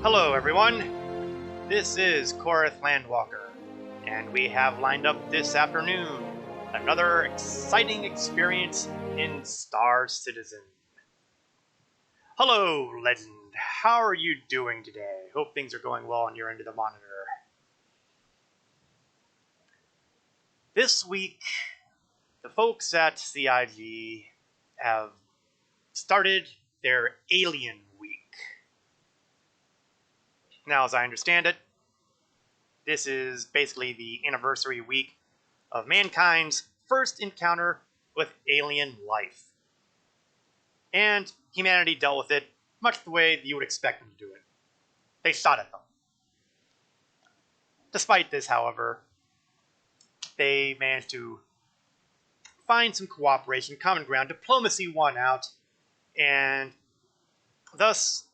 Hello, everyone. This is Korath Landwalker, and we have lined up this afternoon another exciting experience in Star Citizen. Hello, Legend. How are you doing today? Hope things are going well on your end of the monitor. This week, the folks at CIG have started their Alien Week. Now, as I understand it, this is basically the anniversary week of mankind's first encounter with alien life. And humanity dealt with it much the way you would expect them to do it. They shot at them. Despite this, however, they managed to find some cooperation, common ground, diplomacy won out, and thus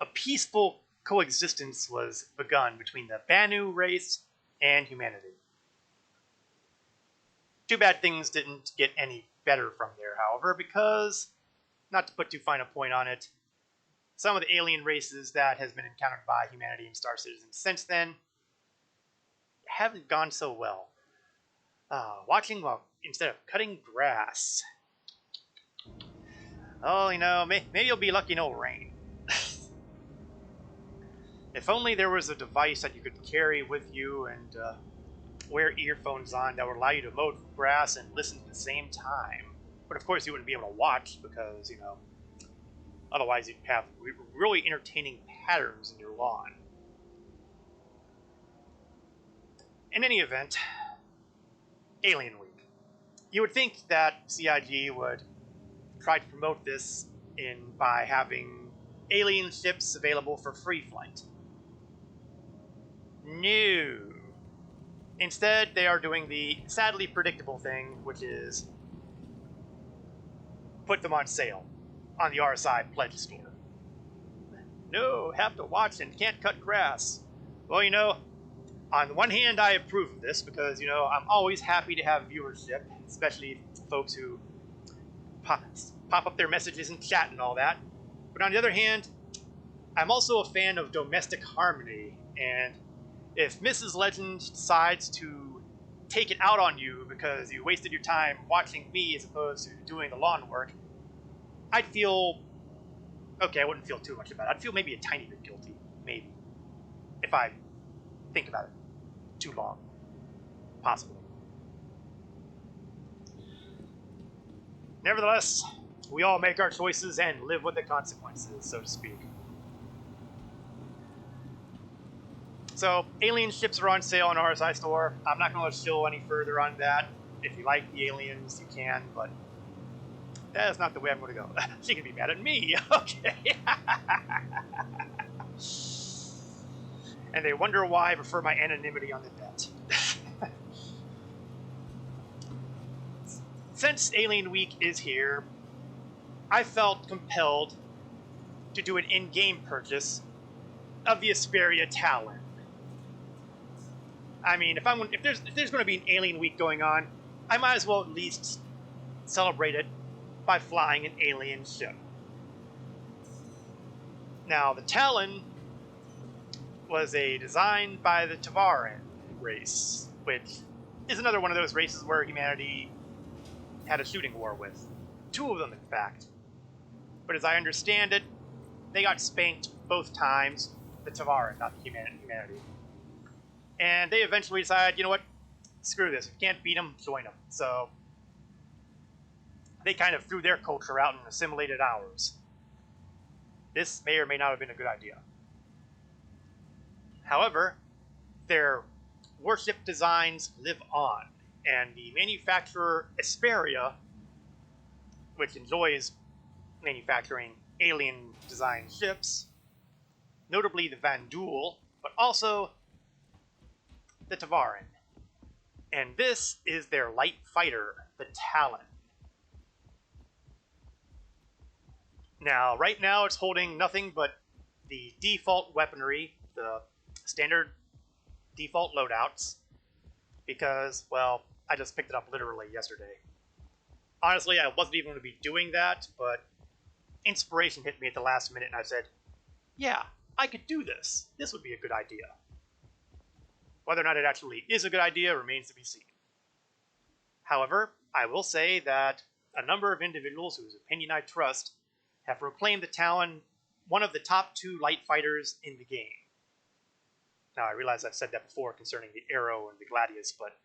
a peaceful coexistence was begun between the Banu race and humanity. Too bad things didn't get any better from there, however, because, not to put too fine a point on it, some of the alien races that has been encountered by humanity and Star Citizen since then haven't gone so well. Watching while instead of cutting grass. Oh, maybe you'll be lucky no rain. If only there was a device that you could carry with you and wear earphones on that would allow you to mow grass and listen at the same time. But of course you wouldn't be able to watch because, otherwise you'd have really entertaining patterns in your lawn. In any event, Alien Week. You would think that CIG would try to promote this by having alien ships available for free flight. No. Instead, they are doing the sadly predictable thing, which is put them on sale on the RSI Pledge Store. No, have to watch and can't cut grass. Well, on the one hand, I approve of this because, I'm always happy to have viewership, especially folks who pop up their messages in chat and all that. But on the other hand, I'm also a fan of domestic harmony, and if Mrs. Legend decides to take it out on you because you wasted your time watching me as opposed to doing the lawn work, I'd feel... Okay, I wouldn't feel too much about it. I'd feel maybe a tiny bit guilty. Maybe. If I think about it too long. Possibly. Nevertheless, we all make our choices and live with the consequences, so to speak. So, alien ships are on sale on RSI Store. I'm not going to show any further on that. If you like the aliens, you can, but that's not the way I'm going to go. She can be mad at me, okay? And they wonder why I prefer my anonymity on the net. Since Alien Week is here, I felt compelled to do an in-game purchase of the Asperia Talon. I mean, if there's going to be an Alien Week going on, I might as well at least celebrate it by flying an alien ship. Now, the Talon was a design by the Tavaran race, which is another one of those races where humanity had a shooting war with. Two of them, in fact. But as I understand it, they got spanked both times, the Tavaran, not the humanity. And they eventually decided, you know what, screw this, if you can't beat them, join them. So they kind of threw their culture out and assimilated ours. This may or may not have been a good idea. However, their warship designs live on, and the manufacturer Asperia, which enjoys manufacturing alien-designed ships, notably the Vandul, but also the Tavaran. And this is their light fighter, the Talon. Now, right now it's holding nothing but the default weaponry, the standard default loadouts, because, well, I just picked it up literally yesterday. Honestly, I wasn't even going to be doing that, but inspiration hit me at the last minute, and I said, yeah, I could do this. This would be a good idea. Whether or not it actually is a good idea remains to be seen. However, I will say that a number of individuals whose opinion I trust have proclaimed the Talon one of the top 2 light fighters in the game. Now, I realize I've said that before concerning the Arrow and the Gladius, but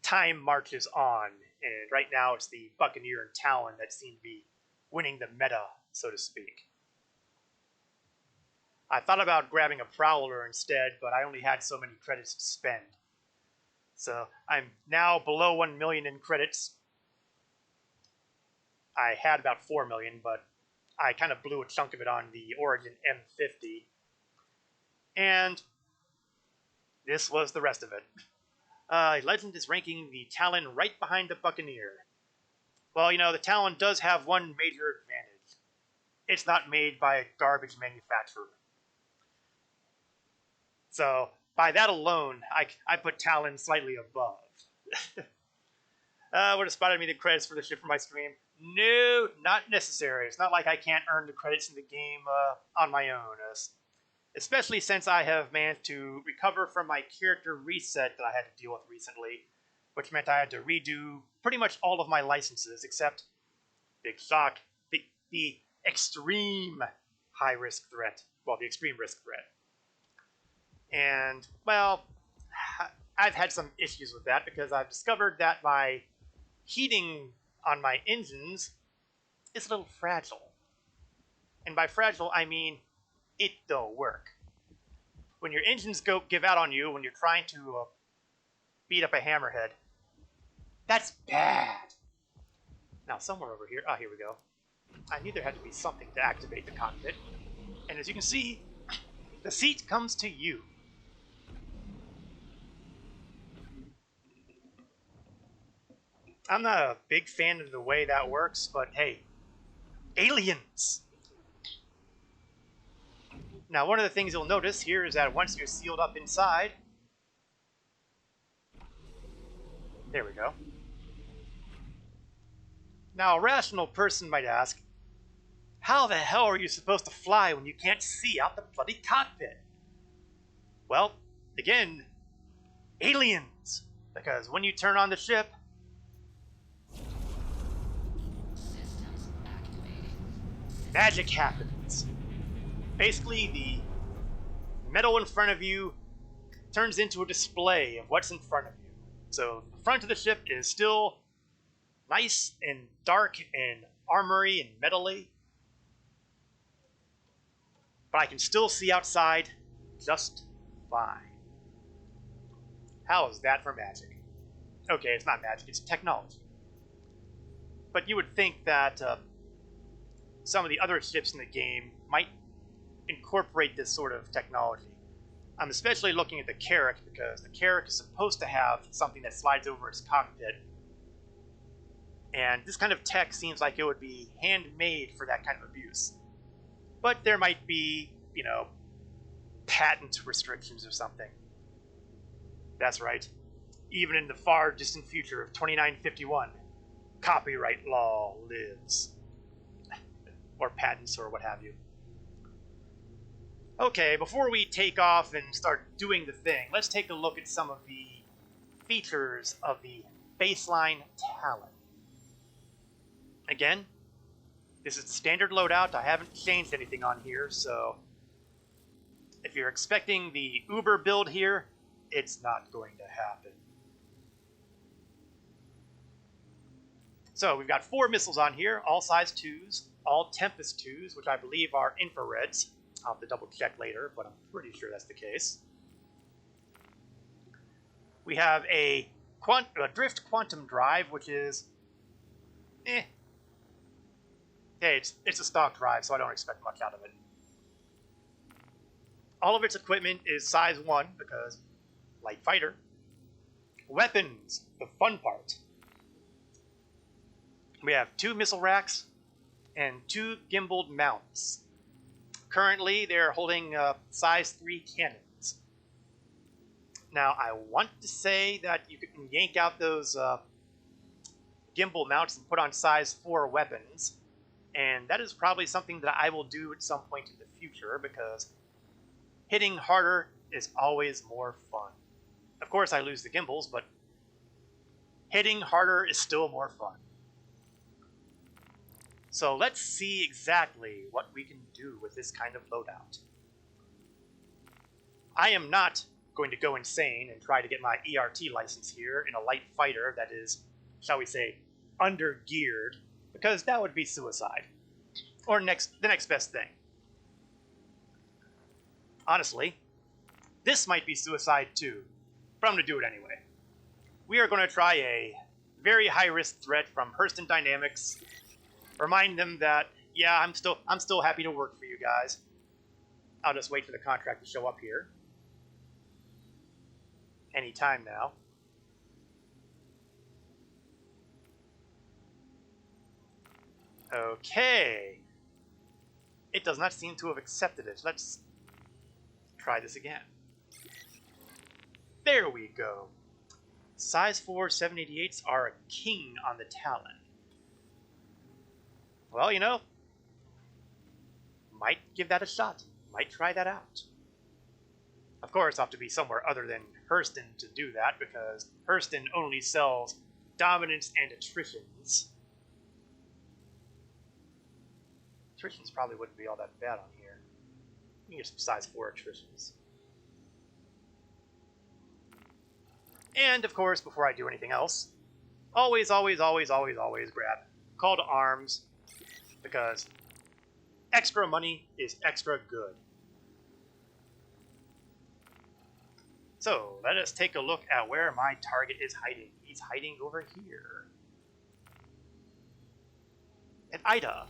time marches on, and right now it's the Buccaneer and Talon that seem to be winning the meta, so to speak. I thought about grabbing a Prowler instead, but I only had so many credits to spend. So I'm now below 1 million in credits. I had about 4 million, but I kind of blew a chunk of it on the Origin M50. And this was the rest of it. Legend is ranking the Talon right behind the Buccaneer. Well, the Talon does have one major advantage. It's not made by a garbage manufacturer. So, by that alone, I put Talon slightly above. Would have spotted me the credits for the ship for my stream? No, not necessary. It's not like I can't earn the credits in the game on my own. Especially since I have managed to recover from my character reset that I had to deal with recently, which meant I had to redo pretty much all of my licenses except, big shock, the extreme high-risk threat. Well, the extreme risk threat. And, well, I've had some issues with that because I've discovered that my heating on my engines is a little fragile. And by fragile, I mean it don't work. When your engines give out on you when you're trying to beat up a hammerhead, that's bad. Now, somewhere over here, here we go. I knew there had to be something to activate the cockpit. And as you can see, the seat comes to you. I'm not a big fan of the way that works, but hey, aliens! Now, one of the things you'll notice here is that once you're sealed up inside, there we go. Now, a rational person might ask, how the hell are you supposed to fly when you can't see out the bloody cockpit? Well, again, aliens! Because when you turn on the ship, magic happens. Basically, the metal in front of you turns into a display of what's in front of you. So the front of the ship is still nice and dark and armory and metally, but I can still see outside just fine. How is that for magic? Okay, it's not magic, it's technology. But you would think that some of the other ships in the game might incorporate this sort of technology. I'm especially looking at the Carrack because the Carrack is supposed to have something that slides over its cockpit. And this kind of tech seems like it would be handmade for that kind of abuse. But there might be, patent restrictions or something. That's right. Even in the far distant future of 2951, copyright law lives. Or patents or what have you. Okay, before we take off and start doing the thing, let's take a look at some of the features of the baseline Talon. Again, this is the standard loadout. I haven't changed anything on here, so if you're expecting the Uber build here, it's not going to happen. So we've got 4 missiles on here, all size 2s, all Tempest 2s, which I believe are infrareds. I'll have to double check later, but I'm pretty sure that's the case. We have a drift quantum drive, which is Hey, it's a stock drive, so I don't expect much out of it. All of its equipment is size 1, because light fighter. Weapons, the fun part. We have 2 missile racks and 2 gimbaled mounts. Currently, they're holding size 3 cannons. Now, I want to say that you can yank out those gimbal mounts and put on size 4 weapons, and that is probably something that I will do at some point in the future, because Hitting harder is always more fun. Of course, I lose the gimbals, but hitting harder is still more fun. So let's see exactly what we can do with this kind of loadout. I am not going to go insane and try to get my ERT license here in a light fighter that is, shall we say, under-geared, because that would be suicide. Or the next best thing. Honestly, this might be suicide too, but I'm going to do it anyway. We are going to try a very high-risk threat from Hurston Dynamics. Remind them that, yeah, I'm still happy to work for you guys. I'll just wait for the contract to show up here. Any time now. Okay. It does not seem to have accepted it. Let's try this again. There we go. Size 4 788s are a king on the Talon. Well, you know, might give that a shot. Might try that out. Of course, I'll have to be somewhere other than Hurston to do that, because Hurston only sells dominance and attritions. Attritions probably wouldn't be all that bad on here. You can get some size 4 attritions. And, of course, before I do anything else, always grab Call to Arms, because extra money is extra good. So, let us take a look at where my target is hiding. He's hiding over here. At Ida.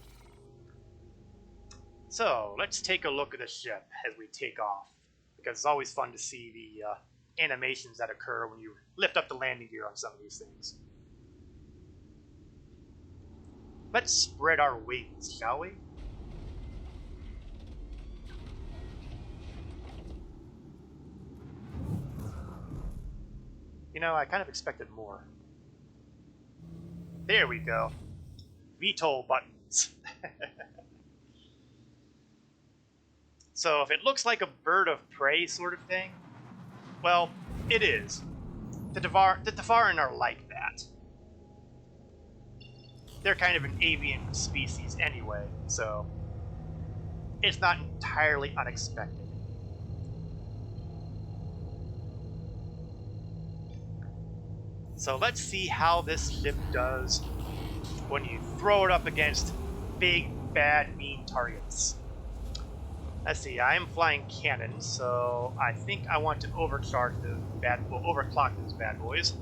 So, let's take a look at the ship as we take off, because it's always fun to see the animations that occur when you lift up the landing gear on some of these things. Let's spread our wings, shall we? You know, I kind of expected more. There we go. VTOL buttons. So if it looks like a bird of prey sort of thing, well, it is. The Devarin are like that. They're kind of an avian species anyway, so it's not entirely unexpected. So let's see how this ship does when you throw it up against big, bad, mean targets. Let's see, I am flying cannons, so I think I want to overclock those bad boys.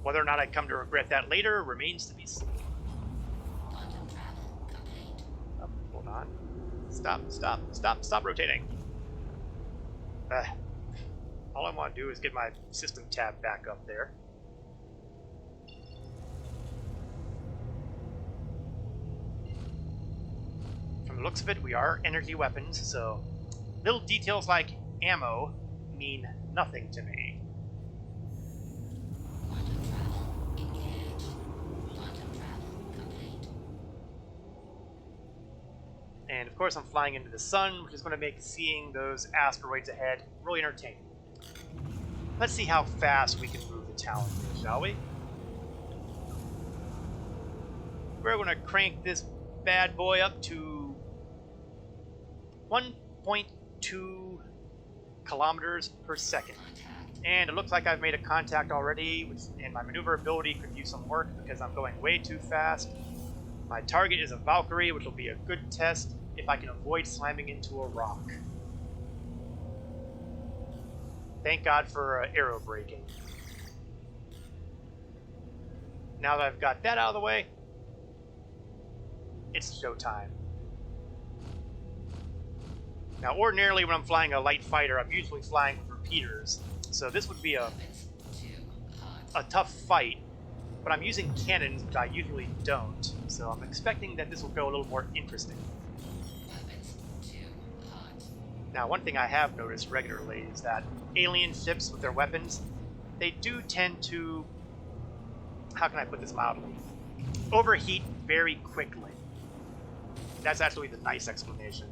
Whether or not I come to regret that later remains to be seen. Oh, hold on. Stop rotating. All I want to do is get my system tab back up there. From the looks of it, we are energy weapons, so little details like ammo mean nothing to me. And of course I'm flying into the sun, which is going to make seeing those asteroids ahead really entertaining. Let's see how fast we can move the Talon here, shall we? We're going to crank this bad boy up to 1.2 kilometers per second. And it looks like I've made a contact already, and my maneuverability could use some work because I'm going way too fast. My target is a Valkyrie, which will be a good test if I can avoid slamming into a rock. Thank God for aero braking. Now that I've got that out of the way, it's showtime. Now, ordinarily when I'm flying a light fighter, I'm usually flying with repeaters, so this would be a tough fight, but I'm using cannons, which I usually don't, so I'm expecting that this will go a little more interesting. Now, one thing I have noticed regularly is that alien ships with their weapons, they do tend to, how can I put this mildly, overheat very quickly. That's actually the nice explanation.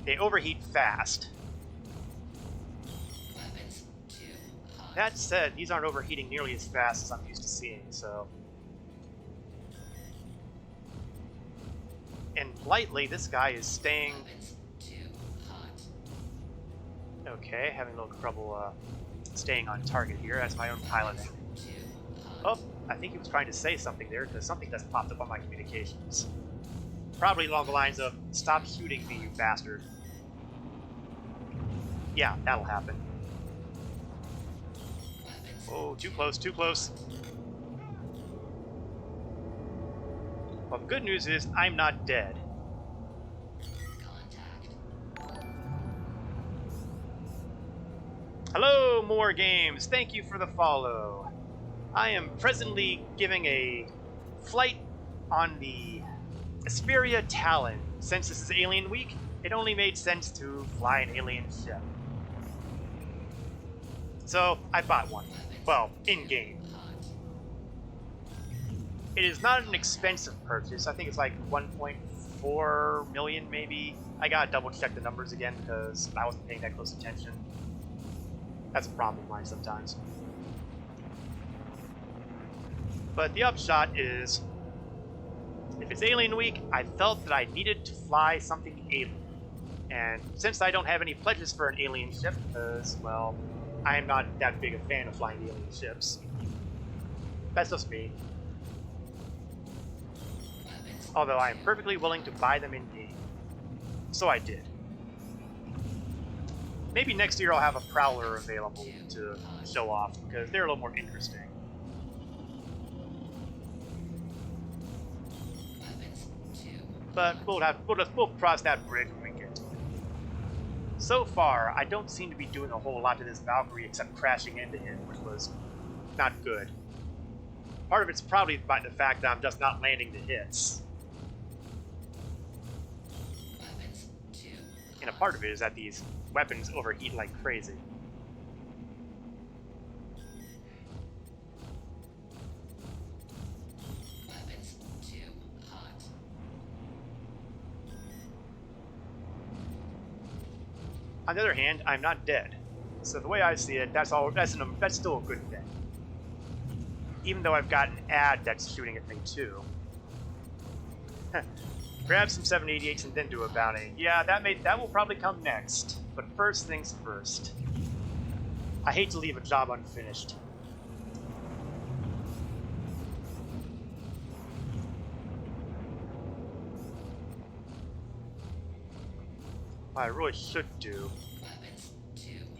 They overheat fast. That said, these aren't overheating nearly as fast as I'm used to seeing, so... And lightly, this guy is staying... Okay, having a little trouble staying on target here. That's my own piloting. Oh, I think he was trying to say something there, because something just popped up on my communications. Probably along the lines of, "Stop shooting me, you bastard." Yeah, that'll happen. Oh, too close, too close. Well, the good news is, I'm not dead. Hello, More Games. Thank you for the follow. I am presently giving a flight on the Asperia Talon. Since this is Alien Week, it only made sense to fly an alien ship. So, I bought one. Well, in-game. It is not an expensive purchase. I think it's like 1.4 million, maybe. I gotta double-check the numbers again, because I wasn't paying that close attention. That's a problem of mine sometimes. But the upshot is, if it's Alien Week, I felt that I needed to fly something alien. And since I don't have any pledges for an alien ship, because, well, I am not that big a fan of flying alien ships. That's just me. Although I am perfectly willing to buy them in-game. So I did. Maybe next year I'll have a Prowler available to show off, because they're a little more interesting. But we'll cross that bridge when we get to it. So far, I don't seem to be doing a whole lot to this Valkyrie except crashing into him, which was not good. Part of it's probably by the fact that I'm just not landing the hits. And a part of it is that these weapons overheat like crazy. On the other hand, I'm not dead. So the way I see it, that's still a good thing. Even though I've got an ad that's shooting at me too. Grab some 788s and then do a bounty. Yeah, that will probably come next. But first things first. I hate to leave a job unfinished. What I really should do.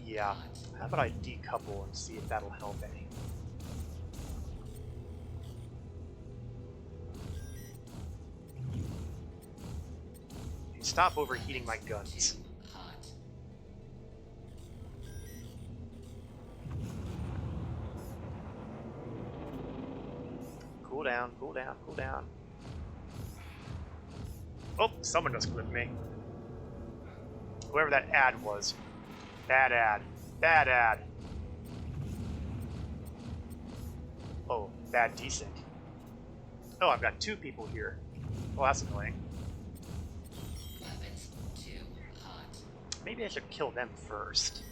Yeah. How about I decouple and see if that'll help any. Stop overheating my guns. Cool down, cool down, cool down. Oh, someone just clipped me. Whoever that ad was. Bad ad. Bad ad. Oh, bad desync. Oh, I've got two people here. Well, that's annoying. Maybe I should kill them first.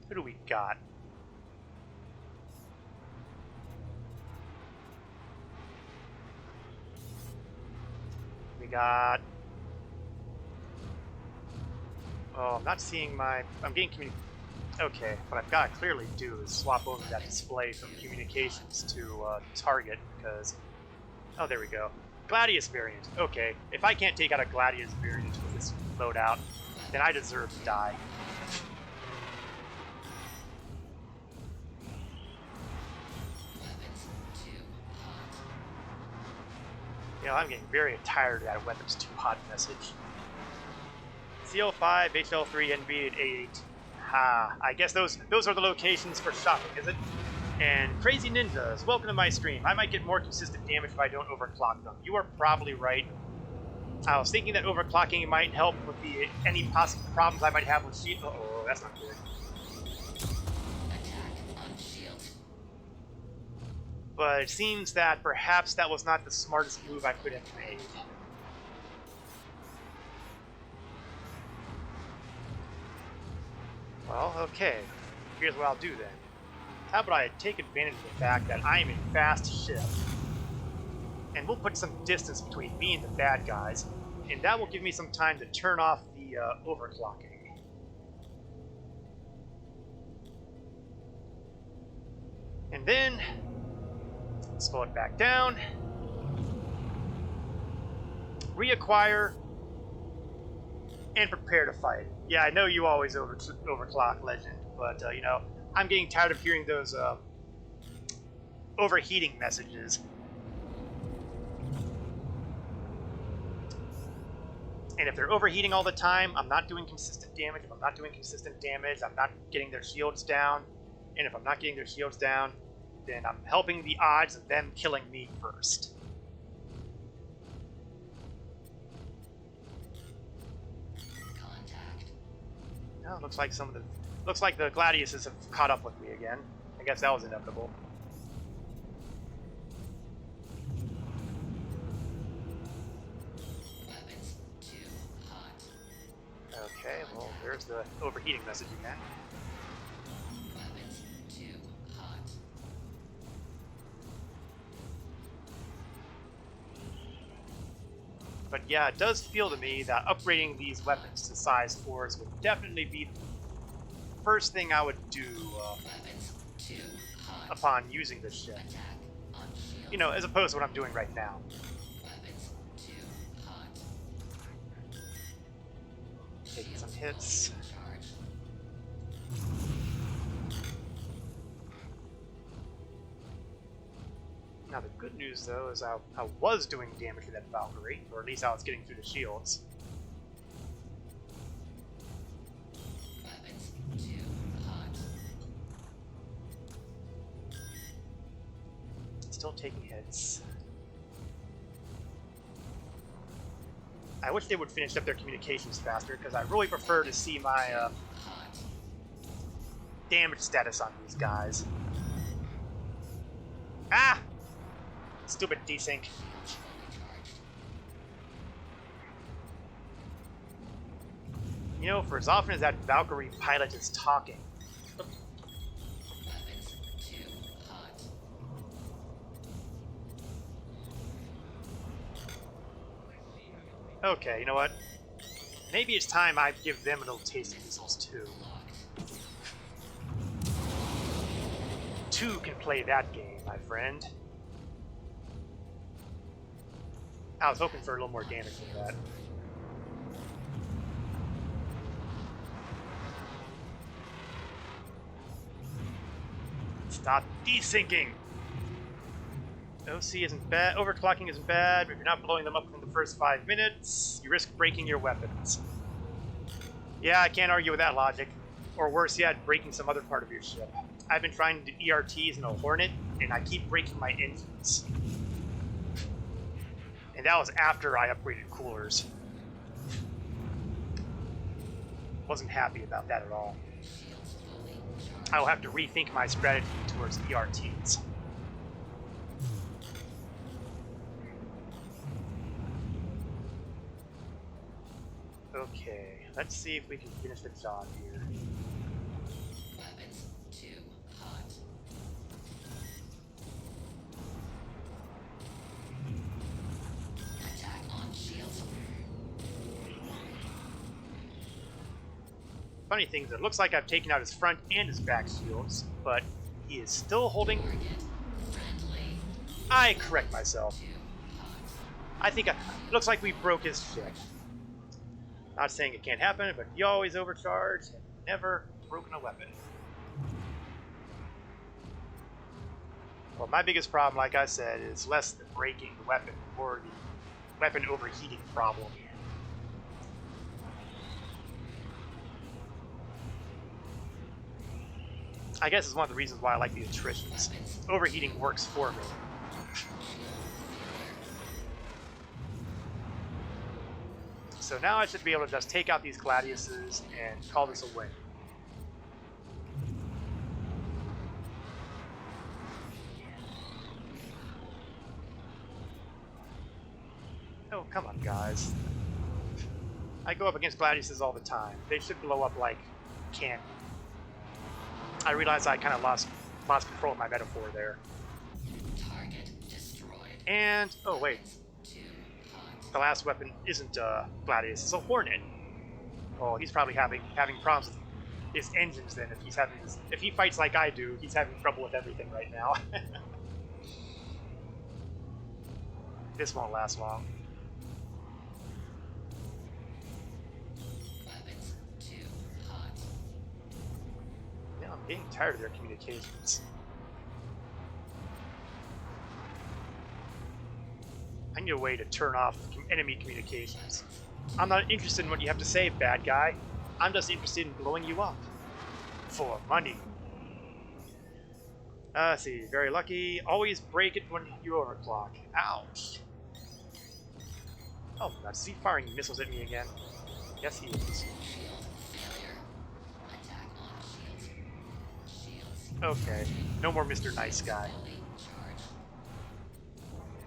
Who do we got? We got... Oh, I'm not seeing my... I'm getting Okay, what I've got to clearly do is swap over that display from communications to target, because... Oh, there we go. Gladius variant. Okay, if I can't take out a Gladius variant with this loadout, then I deserve to die. You know, I'm getting very tired of that weapons too hot message. CO5, HL3, NB, 88. Ha, I guess those are the locations for shopping, is it? And Crazy Ninjas, welcome to my stream. I might get more consistent damage if I don't overclock them. You are probably right. I was thinking that overclocking might help with any possible problems I might have with shield. Uh-oh, that's not good. But it seems that perhaps that was not the smartest move I could have made. Well, okay. Here's what I'll do then. How about I take advantage of the fact that I'm a fast ship, and we'll put some distance between me and the bad guys, and that will give me some time to turn off the overclocking. And then slow it back down, reacquire, and prepare to fight. Yeah, I know you always overclock, Legend, but you know, I'm getting tired of hearing those overheating messages. And if they're overheating all the time, I'm not doing consistent damage. If I'm not doing consistent damage, I'm not getting their shields down. And if I'm not getting their shields down, then I'm helping the odds of them killing me first. Contact. Oh, looks like the Gladiuses have caught up with me again. I guess that was inevitable. Weapons too hot. Okay, well, there's the overheating message again. Weapons too hot. But yeah, it does feel to me that upgrading these weapons to size 4s would definitely be the first thing I would do Weapons too hot. upon using this ship. Attack on shield. You know, as opposed to what I'm doing right now. Weapons too hot. Taking some Shields hits. fully charged. Now the good news though is I was doing damage to that Valkyrie, or at least I was getting through the shields. Weapons too hot. Still taking hits. I wish they would finish up their communications faster, because I really prefer to see my Hot. damage status on these guys. Ah! Stupid desync. Shields fully charged. You know, for as often as that Valkyrie pilot is talking, Weapons too hot. okay, you know what? Maybe it's time I give them a little taste of missiles too. Locked. Two can play that game, my friend. I was hoping for a little more damage than that. Stop desyncing! OC isn't bad, overclocking isn't bad, but if you're not blowing them up within the first 5 minutes, you risk breaking your weapons. Yeah, I can't argue with that logic. Or worse yet, breaking some other part of your ship. I've been trying to do ERTs in a Hornet, and I keep breaking my engines. And that was after I upgraded coolers. Wasn't happy about that at all. Shields fully charged. I will have to rethink my strategy towards ERTs. Okay, let's see if we can finish the job here. Weapons too hot. Attack on shields. Funny thing is, it looks like I've taken out his front and his back shields, but he is still holding... Target friendly. I correct myself. Too hot. I think it looks like we broke his ship. Not saying it can't happen, but he always overcharged and never broken a weapon. Well, my biggest problem, like I said, is less the breaking the weapon, or the weapon overheating problem. I guess it's one of the reasons why I like the attritions. Overheating works for me. So now I should be able to just take out these Gladiuses and call this a win. Oh, come on, guys. I go up against gladiuses all the time. They should blow up like candy. I realized I kind of lost control of my metaphor there. Target destroyed. And, oh wait, Too hot. the last weapon isn't Gladius, it's a Hornet. Oh, he's probably having problems with his engines then. If he fights like I do, he's having trouble with everything right now. This won't last long. Weapons too hot. Yeah, I'm getting tired of their communications. I need a way to turn off enemy communications. I'm not interested in what you have to say, bad guy. I'm just interested in blowing you up. For money. Let's see, very lucky. Always break it when you overclock. Ouch. Oh, God, is he firing missiles at me again? Yes, he is. Shield failure. Attack on shields. Shields. Okay, no more Mr. Nice Guy. Fully charged.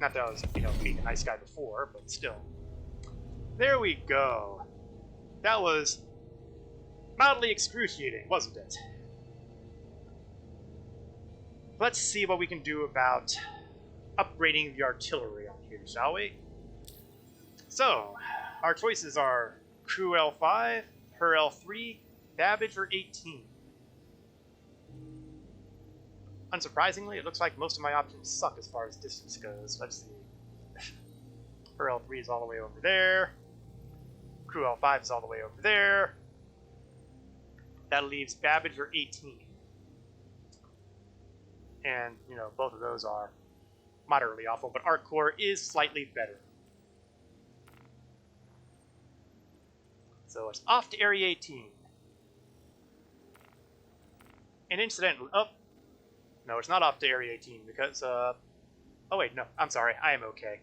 Not that I was, being a nice guy before, but still. There we go. That was mildly excruciating, wasn't it? Let's see what we can do about upgrading the artillery on here, shall we? So, our choices are Crew L5, Her L3, Babbage, or 18. Unsurprisingly, it looks like most of my options suck as far as distance goes. Let's see. Her L3 is all the way over there. Crew L5 is all the way over there. That leaves Babbage or 18. And, both of those are moderately awful, but Arc Core is slightly better. So it's off to Area 18. And incidentally, no, it's not off to Area 18 because, oh wait, no, I'm sorry, I am okay.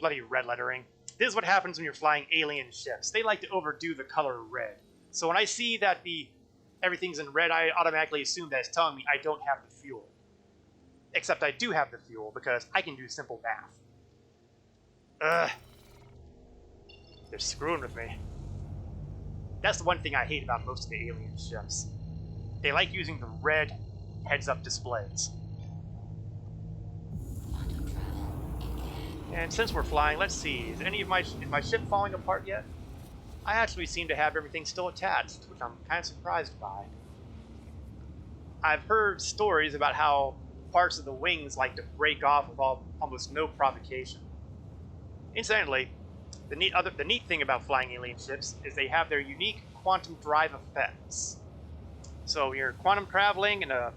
Bloody red lettering. This is what happens when you're flying alien ships. They like to overdo the color red. So when I see that everything's in red, I automatically assume that it's telling me I don't have the fuel. Except I do have the fuel because I can do simple math. Ugh. They're screwing with me. That's the one thing I hate about most of the alien ships. They like using the red heads-up displays. Quantum travel. And since we're flying, let's see, is my ship falling apart yet? I actually seem to have everything still attached, which I'm kind of surprised by. I've heard stories about how parts of the wings like to break off with almost no provocation. Incidentally, the neat thing about flying alien ships is they have their unique quantum drive effects. So when you're quantum traveling in a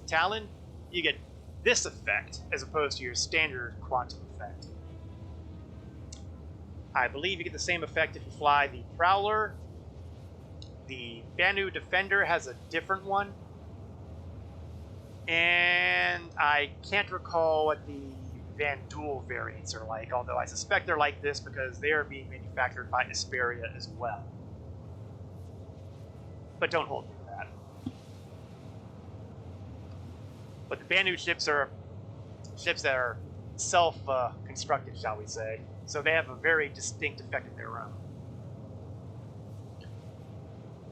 Talon, you get this effect as opposed to your standard quantum effect. I believe you get the same effect if you fly the Prowler. The Banu Defender has a different one. And I can't recall what the Van Duel variants are like, although I suspect they're like this because they are being manufactured by Asperia as well. But don't hold me to that. But the Banu ships are ships that are self-constructed, shall we say. So they have a very distinct effect of their own.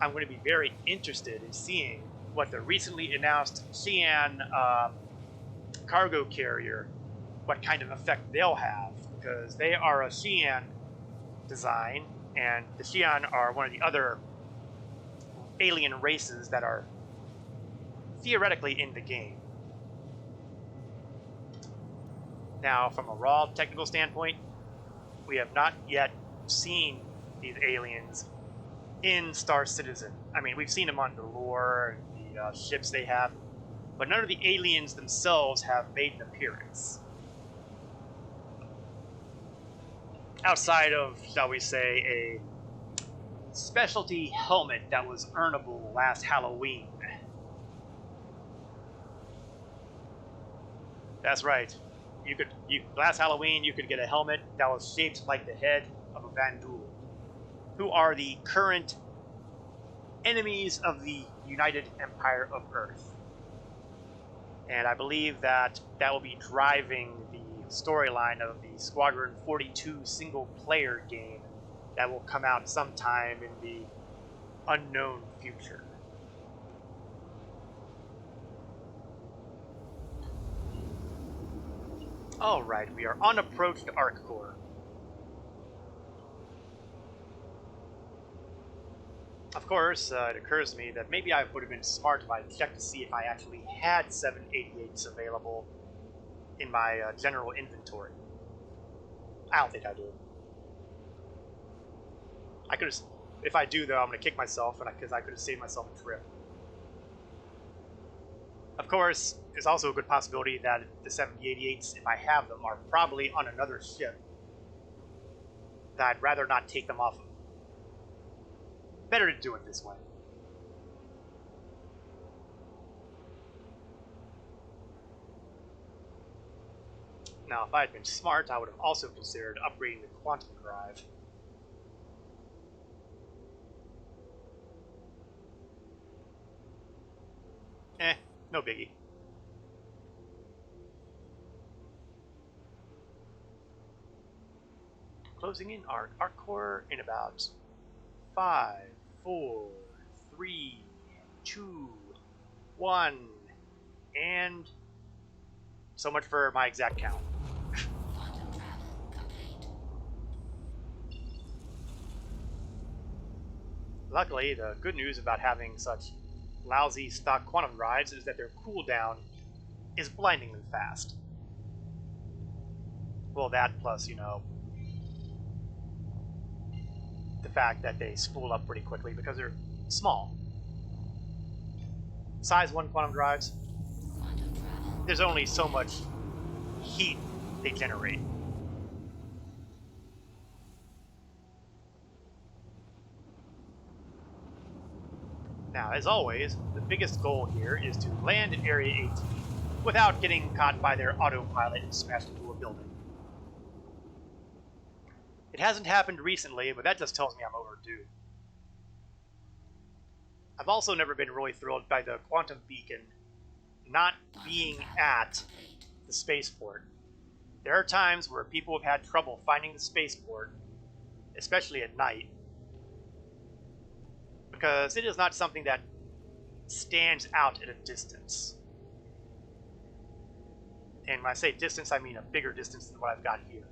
I'm going to be very interested in seeing what the recently announced Xi'an cargo carrier, what kind of effect they'll have, because they are a Xi'an design, and the Xi'an are one of the other alien races that are theoretically in the game. Now, from a raw technical standpoint, we have not yet seen these aliens in Star Citizen. I mean, we've seen them on the lore and the ships they have, but none of the aliens themselves have made an appearance. Outside of, shall we say, a specialty helmet that was earnable last Halloween. That's right. Last Halloween, you could get a helmet that was shaped like the head of a Van Duel, who are the current enemies of the United Empire of Earth. And I believe that will be driving the storyline of the Squadron 42 single-player game that will come out sometime in the unknown future. Alright, we are on approach to Arc Core. Of course, it occurs to me that maybe I would have been smart if I checked to see if I actually had 788s available in my general inventory. I don't think I do. I could have, if I do though, I'm going to kick myself because I could have saved myself a trip. Of course, there's also a good possibility that the 788s, if I have them, are probably on another ship that I'd rather not take them off of. Better to do it this way. Now, if I had been smart, I would have also considered upgrading the quantum drive. No biggie. Closing in our Arc Core in about 5, 4, 3, 2, 1, and so much for my exact count. Quantum travel complete. Luckily, the good news about having such lousy stock quantum drives is that their cooldown is blindingly fast. Well, that plus, you know, the fact that they spool up pretty quickly because they're small. Size 1 quantum drives, Quantum travel. there's only so much heat they generate. Now, as always, the biggest goal here is to land in Area 18 without getting caught by their autopilot and smashed into a building. It hasn't happened recently, but that just tells me I'm overdue. I've also never been really thrilled by the quantum beacon not being at the spaceport. There are times where people have had trouble finding the spaceport, especially at night, because it is not something that stands out at a distance. And when I say distance, I mean a bigger distance than what I've got here.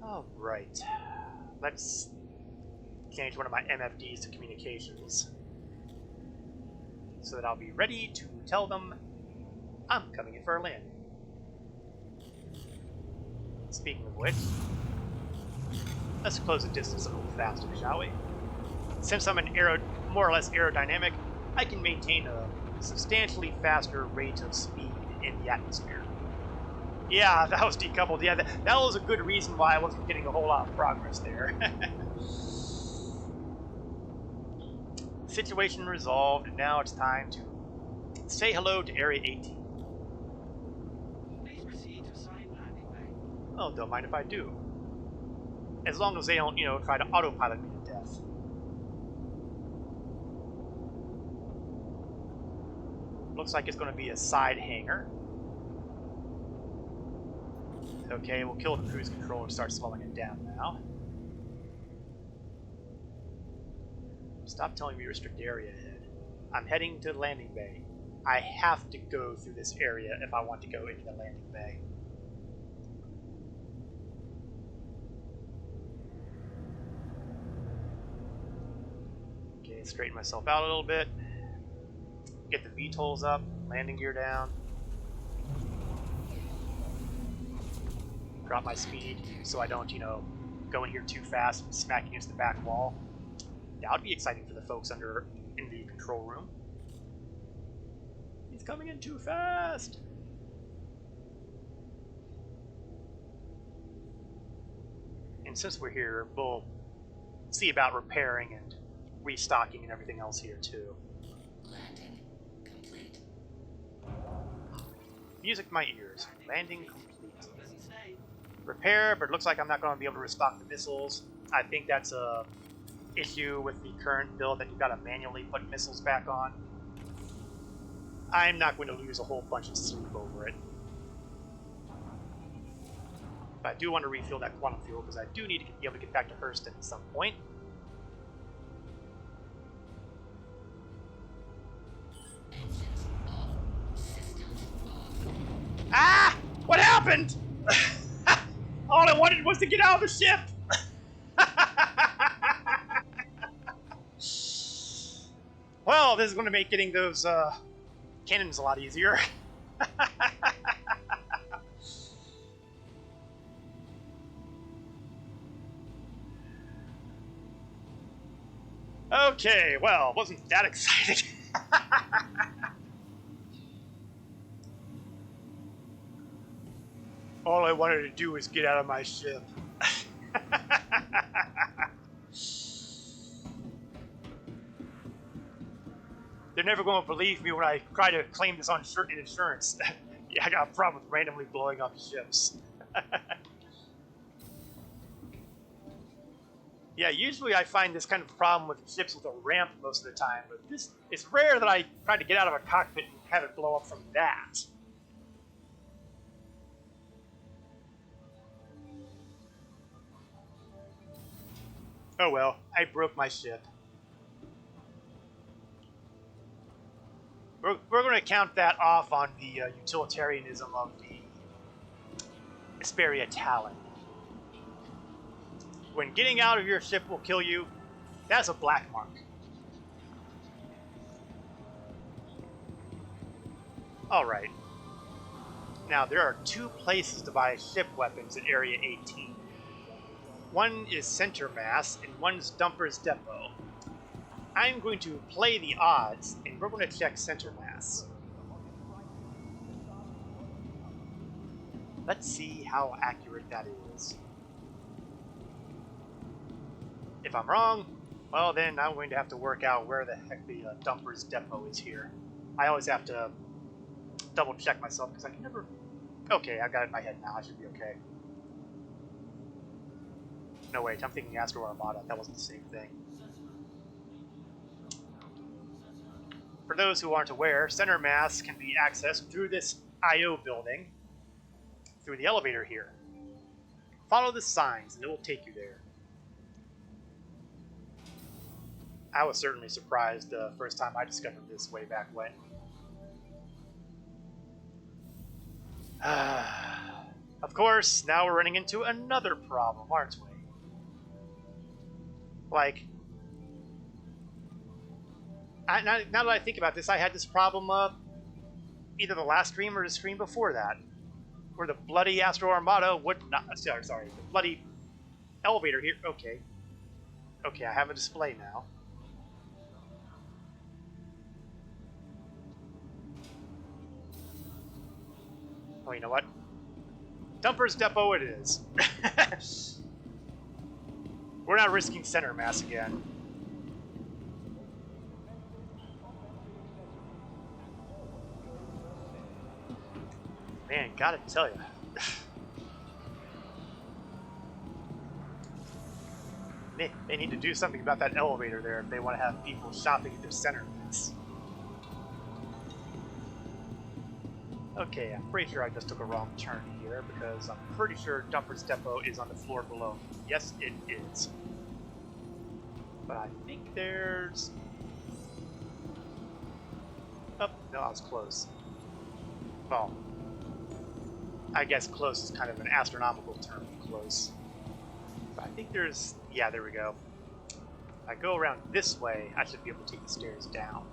Alright, let's change one of my MFDs to communications so that I'll be ready to tell them I'm coming in for a landing. Speaking of which, let's close the distance a little faster, shall we? Since I'm more or less aerodynamic, I can maintain a substantially faster rate of speed in the atmosphere. Yeah, that was decoupled. Yeah, that was a good reason why I wasn't getting a whole lot of progress there. Situation resolved, and now it's time to say hello to Area 18. Please proceed to assigned landing bay. Oh, don't mind if I do. As long as they don't, try to autopilot me to death. Looks like it's going to be a side hangar. Okay, we'll kill the cruise control and start slowing it down now. Stop telling me restrict area ahead. I'm heading to the landing bay. I have to go through this area if I want to go into the landing bay. Okay, straighten myself out a little bit. Get the VTOLs up, landing gear down. Drop my speed so I don't, go in here too fast and smack against the back wall. That would be exciting for the folks in the control room. He's coming in too fast! And since we're here, we'll see about repairing and restocking and everything else here too. Landing complete. Music to my ears. Landing complete. Doesn't say. Repair, but it looks like I'm not going to be able to restock the missiles. I think that's a issue with the current build that you've got to manually put missiles back on. I'm not going to lose a whole bunch of sleep over it. But I do want to refill that quantum fuel because I do need to be able to get back to Hurston at some point. Engines off. Systems off. Ah! What happened? All I wanted was to get out of the ship! Well, this is going to make getting those cannons a lot easier. Okay, well, wasn't that exciting. All I wanted to do was get out of my ship. They're never going to believe me when I try to claim this on insurance. Yeah, I got a problem with randomly blowing up ships. Yeah, usually I find this kind of problem with ships with a ramp most of the time, but it's rare that I try to get out of a cockpit and have it blow up from that. Oh well, I broke my ship. We're going to count that off on the utilitarianism of the Hesperia Talon. When getting out of your ship will kill you, that's a black mark. Alright. Now, there are two places to buy ship weapons in Area 18. One is Center Mass, and one's Dumper's Depot. I'm going to play the odds, and we're going to check Center Mass. Let's see how accurate that is. If I'm wrong, well then I'm going to have to work out where the heck the Dumper's Depot is here. I always have to double check myself because I can never... Okay, I got it in my head now, I should be okay. No wait, I'm thinking Astro Armada, that wasn't the same thing. For those who aren't aware, Center Mass can be accessed through this I.O. building, through the elevator here. Follow the signs and it will take you there. I was certainly surprised the first time I discovered this way back when. Of course, now we're running into another problem, aren't we? Like, now that I think about this, I had this problem either the last stream or the stream before that, where the bloody Astro Armada would not... Sorry, the bloody elevator here... Okay, I have a display now. Oh, you know what? Dumper's Depot it is. We're not risking Center Mass again. Man, gotta tell you. They need to do something about that elevator there if they want to have people shopping at their Center Mass. Okay, I'm pretty sure I just took a wrong turn here because I'm pretty sure Dumper's Depot is on the floor below. Yes, it is. But I think there's... Oh, no, I was close. Well, I guess close is kind of an astronomical term, close. But I think there's... Yeah, there we go. If I go around this way, I should be able to take the stairs down.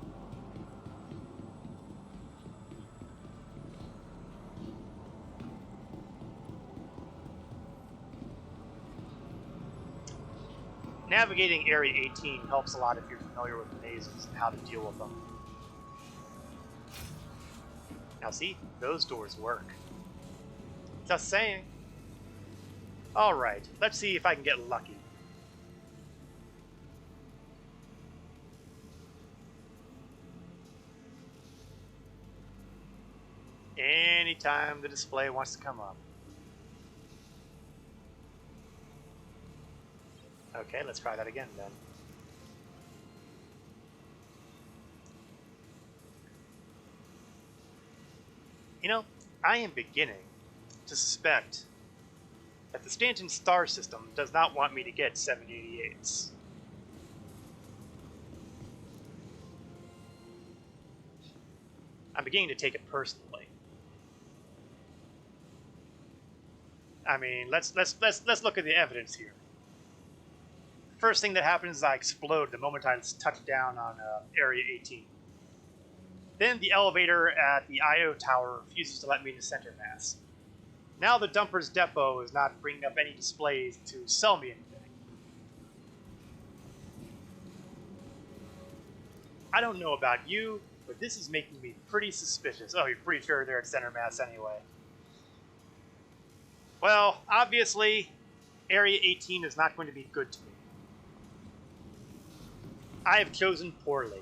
Navigating Area 18 helps a lot if you're familiar with mazes and how to deal with them. Now see, those doors work. Just saying. Alright, let's see if I can get lucky. Anytime the display wants to come up. Okay, let's try that again then. You know, I am beginning to suspect that the Stanton star system does not want me to get 788s. I'm beginning to take it personally. I mean, let's look at the evidence here. First thing that happens is I explode the moment I touch down on Area 18. Then the elevator at the IO tower refuses to let me into center mass. Now the dumper's depot is not bringing up any displays to sell me anything. I don't know about you, but this is making me pretty suspicious. Oh, you're pretty sure they're at center mass anyway. Well, obviously, Area 18 is not going to be good to me. I have chosen poorly.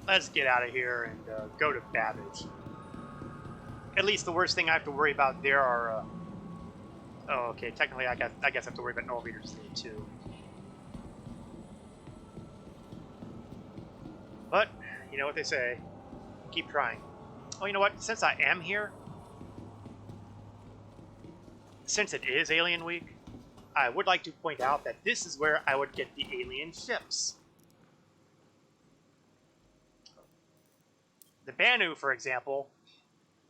Let's get out of here and go to Babbage. At least the worst thing I have to worry about there are... oh, okay, technically I guess I have to worry about elevators there too. But, you know what they say. Keep trying. Oh, you know what? Since I am here, since it is Alien Week, I would like to point out that this is where I would get the alien ships. The Banu, for example,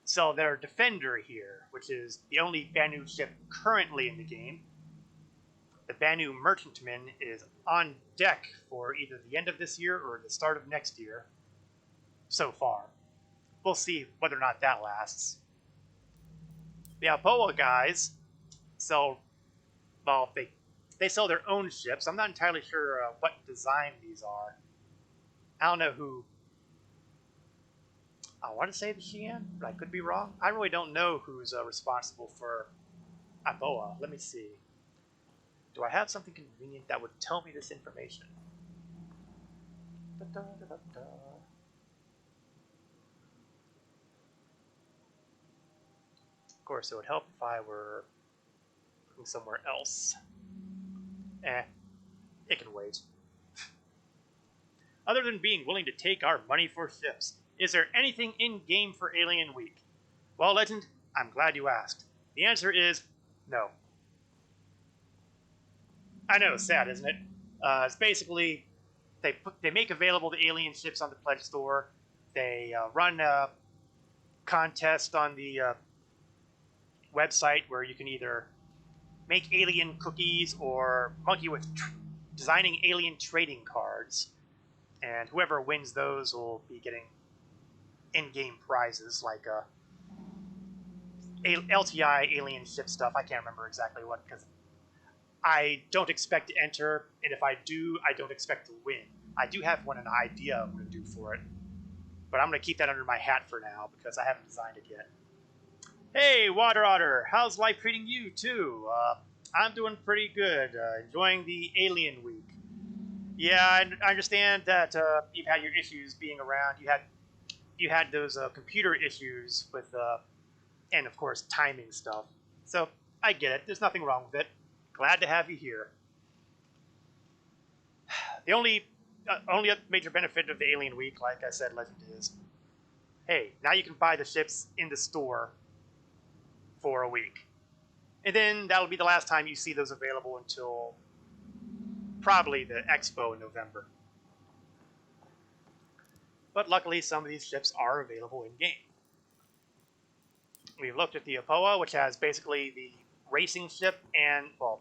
sell their Defender here, which is the only Banu ship currently in the game. The Banu Merchantman is on deck for either the end of this year or the start of next year, so far. We'll see whether or not that lasts. The Alboa guys sell, well, they sell their own ships. I'm not entirely sure what design these are. I don't know who. I want to say the Xi'an, but I could be wrong. I really don't know who's responsible for Alboa. Let me see. Do I have something convenient that would tell me this information? Da-da-da-da-da. Of course, it would help if I were looking somewhere else. It can wait. Other than being willing to take our money for ships, is there anything in-game for Alien Week? Well, Legend, I'm glad you asked. The answer is no. I know, sad, isn't it? It's basically, they make available the alien ships on the Pledge Store. They run a contest on the website where you can either make alien cookies or monkey with designing alien trading cards. And whoever wins those will be getting in-game prizes like LTI alien ship stuff. I can't remember exactly what, because I don't expect to enter, and if I do, I don't expect to win. I do have an idea of what to do for it, but I'm going to keep that under my hat for now because I haven't designed it yet. Hey, Water Otter, how's life treating you too? I'm doing pretty good, enjoying the Alien Week. Yeah, I understand that you've had your issues being around. You had those computer issues with, and of course, timing stuff. So I get it. There's nothing wrong with it. Glad to have you here. The only major benefit of the Alien Week, like I said, Legend, is, hey, now you can buy the ships in the store for a week. And then that'll be the last time you see those available until probably the Expo in November. But luckily, some of these ships are available in-game. We've looked at the Apoa, which has basically the racing ship and, well,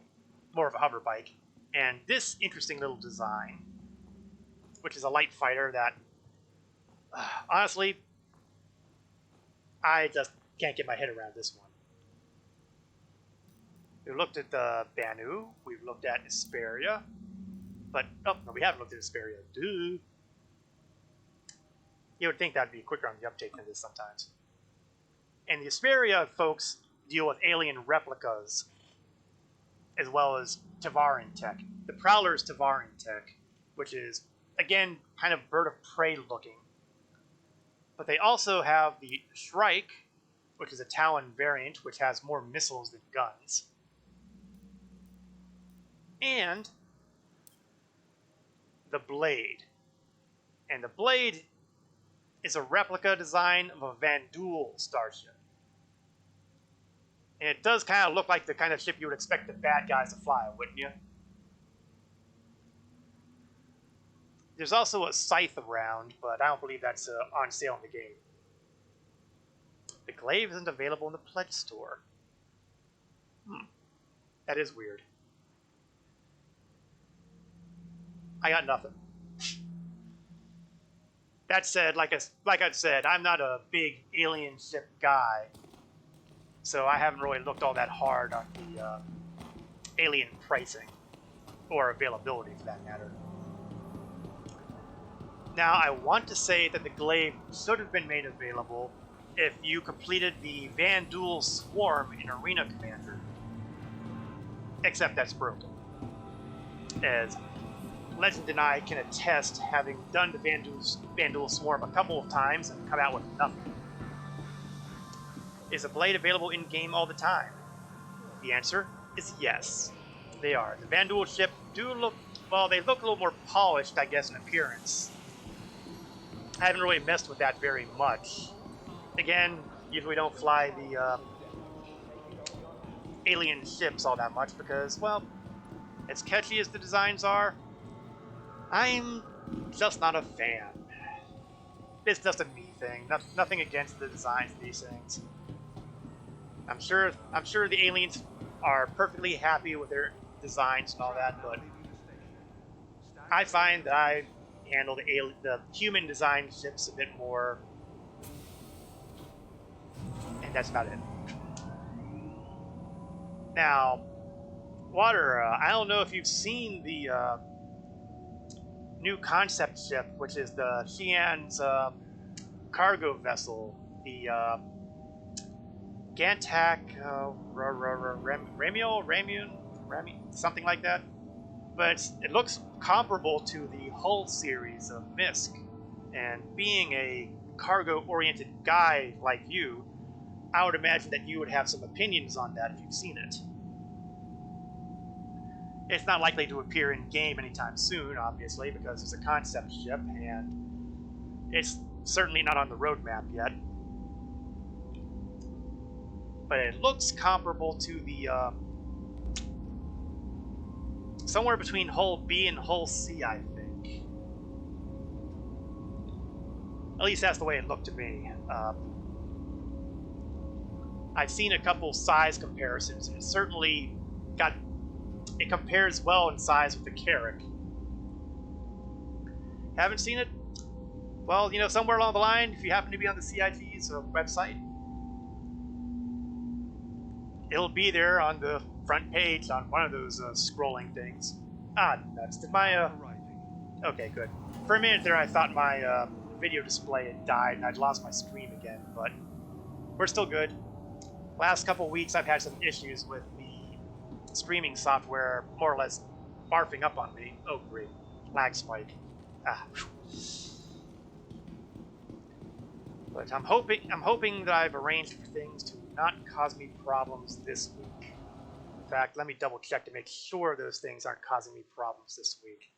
more of a hover bike, and this interesting little design, which is a light fighter that, honestly, I just can't get my head around this one. We've looked at the Banu, we've looked at Hesperia, but, oh, no, we haven't looked at Hesperia. Duh. You would think that'd be quicker on the uptake than this sometimes. And the Hesperia folks deal with alien replicas, as well as Tavaran tech. The Prowler's Tavaran tech, which is, again, kind of bird of prey looking. But they also have the Shrike, which is a Talon variant, which has more missiles than guns. And the Blade, And the blade is a replica design of a Van Duel starship. And it does kind of look like the kind of ship you would expect the bad guys to fly, wouldn't you? There's also a scythe around, but I don't believe that's on sale in the game. The glaive isn't available in the pledge store. That is weird. I got nothing. That said, like I said, I'm not a big alien ship guy, so I haven't really looked all that hard on the alien pricing, or availability for that matter. Now, I want to say that the glaive should have been made available if you completed the Van Duel Swarm in Arena Commander. Except that's broken. As Legend and I can attest, having done the Van Duel Swarm a couple of times and come out with nothing. Is a blade available in-game all the time? The answer is yes. They are. The Van Duel ship do look, well, they look a little more polished, I guess, in appearance. I haven't really messed with that very much. Again, usually don't fly the alien ships all that much because, well, as catchy as the designs are, I'm just not a fan. It's just a me thing. Nothing against the designs of these things. I'm sure the aliens are perfectly happy with their designs and all that, but I find that I handle the human design ships a bit more, and that's about it. Now, Water, I don't know if you've seen the new concept ship, which is the Xi'an's cargo vessel, the Gantak Ramion, something like that. But it looks comparable to the Hull series of Misk, and being a cargo-oriented guy like you, I would imagine that you would have some opinions on that if you've seen it. It's not likely to appear in game anytime soon, obviously, because it's a concept ship, and it's certainly not on the roadmap yet. But it looks comparable to the somewhere between Hull B and Hull C, I think. At least that's the way it looked to me. I've seen a couple size comparisons, and it compares well in size with the Carrack. Haven't seen it? Well, you know, somewhere along the line, if you happen to be on the CIG's website, it'll be there on the front page on one of those scrolling things. Ah, nuts. Did my, Okay, good. For a minute there, I thought my video display had died and I'd lost my stream again, but we're still good. Last couple weeks, I've had some issues with the streaming software more or less barfing up on me. Oh, great. Lag spike. Ah. But I'm hoping that I've arranged for things to not cause me problems this week. In fact, let me double check to make sure those things aren't causing me problems this week.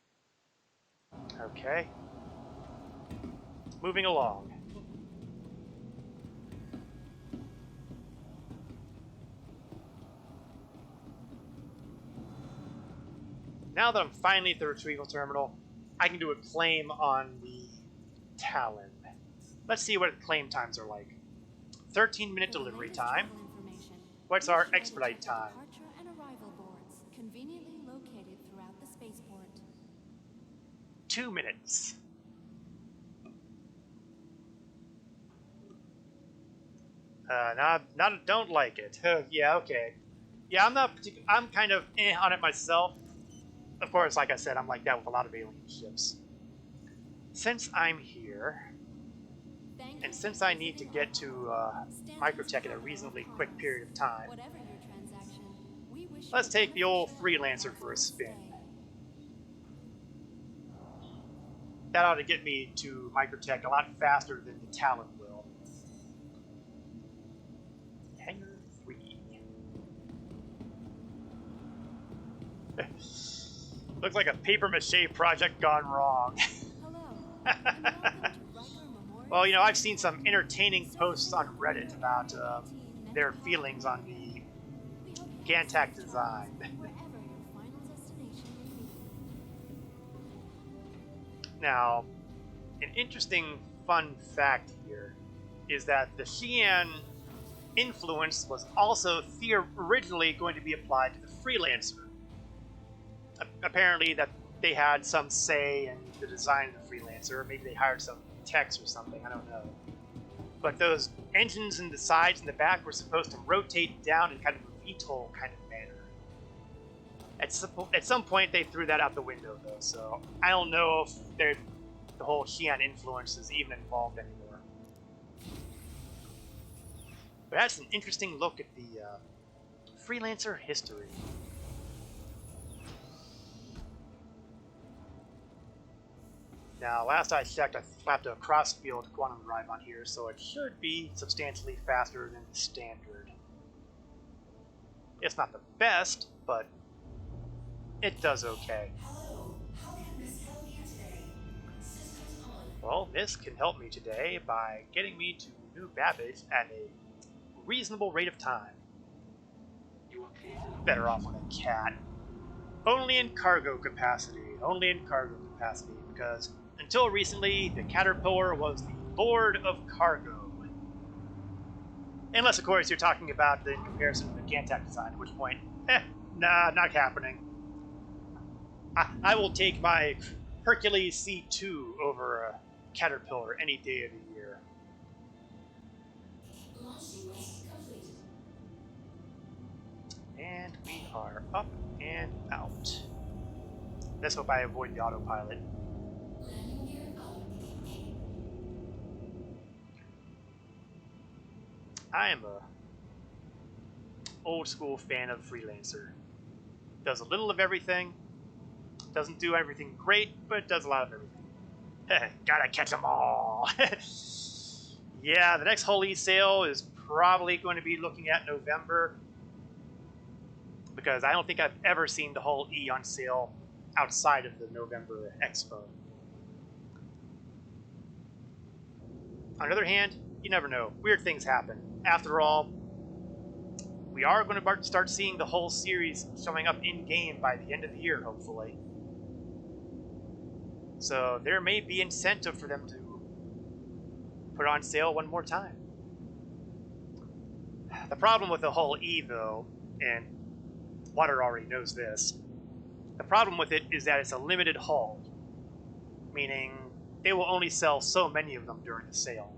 Okay. Moving along. Now that I'm finally at the retrieval terminal, I can do a claim on the Talon. Let's see what claim times are like. 13-minute delivery time. What's our expedite time? Departure and arrival boards conveniently located throughout the spaceport. 2 minutes. Don't like it. Yeah, okay. Yeah, I'm kind of on it myself. Of course, like I said, I'm like that with a lot of alien ships. Since I'm here, and since I need to get to Microtech in a reasonably quick period of time, let's take the old Freelancer for a spin. That ought to get me to Microtech a lot faster than the Talon will. Hangar 3. Looks like a papier-mâché project gone wrong. Hello, Well, you know, I've seen some entertaining posts on Reddit about their feelings on the Gantac design. Now, an interesting fun fact here is that the Xi'an influence was also originally going to be applied to the Freelancer. Apparently that they had some say in the design of the Freelancer, or maybe they hired some techs or something, I don't know. But those engines in the sides and the back were supposed to rotate down in kind of a VTOL kind of manner. At some point they threw that out the window though, so I don't know if the whole Xi'an influence is even involved anymore. But that's an interesting look at the Freelancer history. Now, last I checked, I slapped a cross-field quantum drive on here, so it should be substantially faster than the standard. It's not the best, but it does okay. Hello, how can Miss help you today? Systems on. Well, this can help me today by getting me to New Babbage at a reasonable rate of time. You are clear to the Better off with a cat. Only in cargo capacity, because until recently, the Caterpillar was the Lord of Cargo. Unless, of course, you're talking about the comparison to the Gantac design, at which point, nah, not happening. I will take my Hercules C2 over a Caterpillar any day of the year. Launch sequence completed. And we are up and out. Let's hope I avoid the autopilot. Landing gear out. I am a old school fan of Freelancer. Does a little of everything. Doesn't do everything great, but it does a lot of everything. Gotta catch them all. Yeah, the next Holy sale is probably going to be looking at November, because I don't think I've ever seen the whole E on sale outside of the November Expo. On the other hand, you never know. Weird things happen. After all, we are going to start seeing the whole series showing up in-game by the end of the year, hopefully. So there may be incentive for them to put on sale one more time. The problem with the whole E, though, and Water already knows this, the problem with it is that it's a limited haul, meaning they will only sell so many of them during the sale.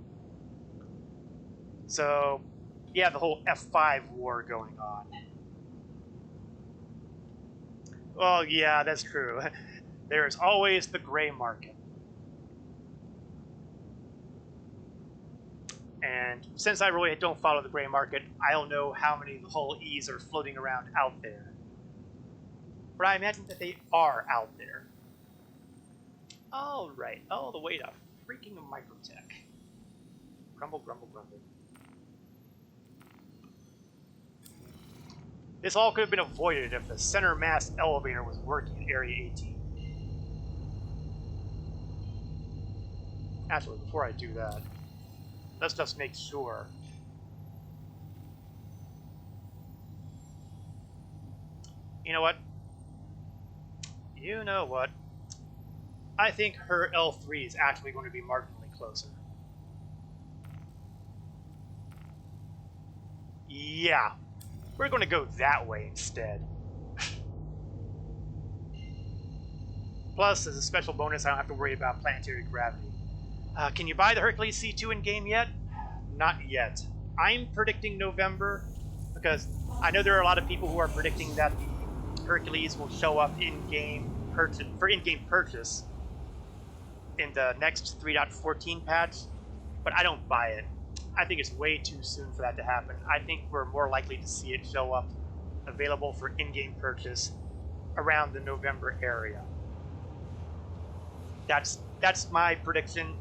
So, you have the whole F5 war going on. Well, yeah, that's true. There is always the gray market. And since I really don't follow the gray market, I don't know how many of the whole E's are floating around out there. But I imagine that they are out there. Alright, all the way to freaking Microtech. Grumble, grumble, grumble. This all could have been avoided if the center mass elevator was working at Area 18. Actually, before I do that, let's just make sure. You know what? You know what? I think her L3 is actually going to be marginally closer. Yeah, we're going to go that way instead. Plus, as a special bonus, I don't have to worry about planetary gravity. Can you buy the Hercules C2 in-game yet? Not yet. I'm predicting November, because I know there are a lot of people who are predicting that the Hercules will show up in-game for in-game purchase in the next 3.14 patch, but I don't buy it. I think it's way too soon for that to happen. I think we're more likely to see it show up available for in-game purchase around the November area. That's my prediction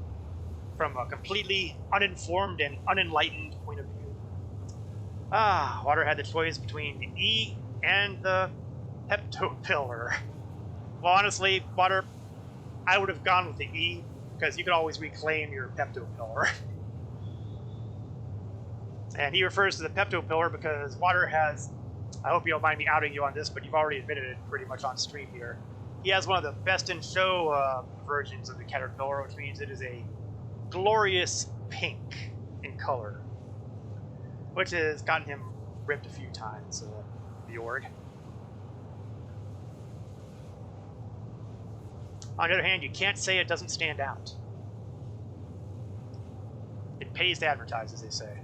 from a completely uninformed and unenlightened point of view. Water had the choice between the E and the Heptopillar. Well, honestly, Water, I would have gone with the E, because you can always reclaim your Pepto Pillar. And he refers to the Pepto Pillar because water has, I hope you don't mind me outing you on this, but you've already admitted it pretty much on stream here. He has one of the best in show versions of the Caterpillar, which means it is a glorious pink in color, which has gotten him ripped a few times, the Org. On the other hand, you can't say it doesn't stand out. It pays to advertise, as they say.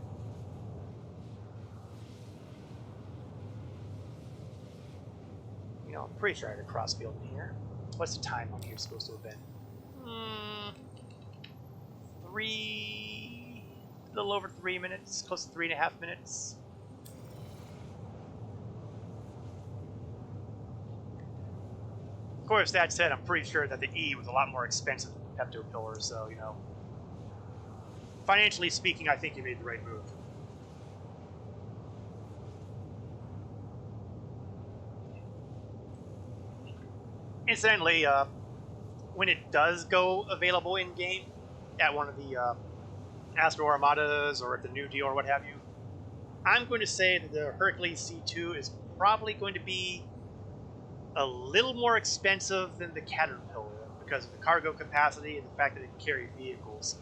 You know, I'm pretty sure I had a crossfield in here. What's the time on here supposed to have been? A little over 3 minutes, close to 3.5 minutes. Of course, that said, I'm pretty sure that the E was a lot more expensive than the Pepto Pillar, so, you know, financially speaking, I think you made the right move. Incidentally, when it does go available in-game at one of the Astro Armadas or at the New Deal or what have you, I'm going to say that the Hercules C2 is probably going to be a little more expensive than the Caterpillar because of the cargo capacity and the fact that it can carry vehicles.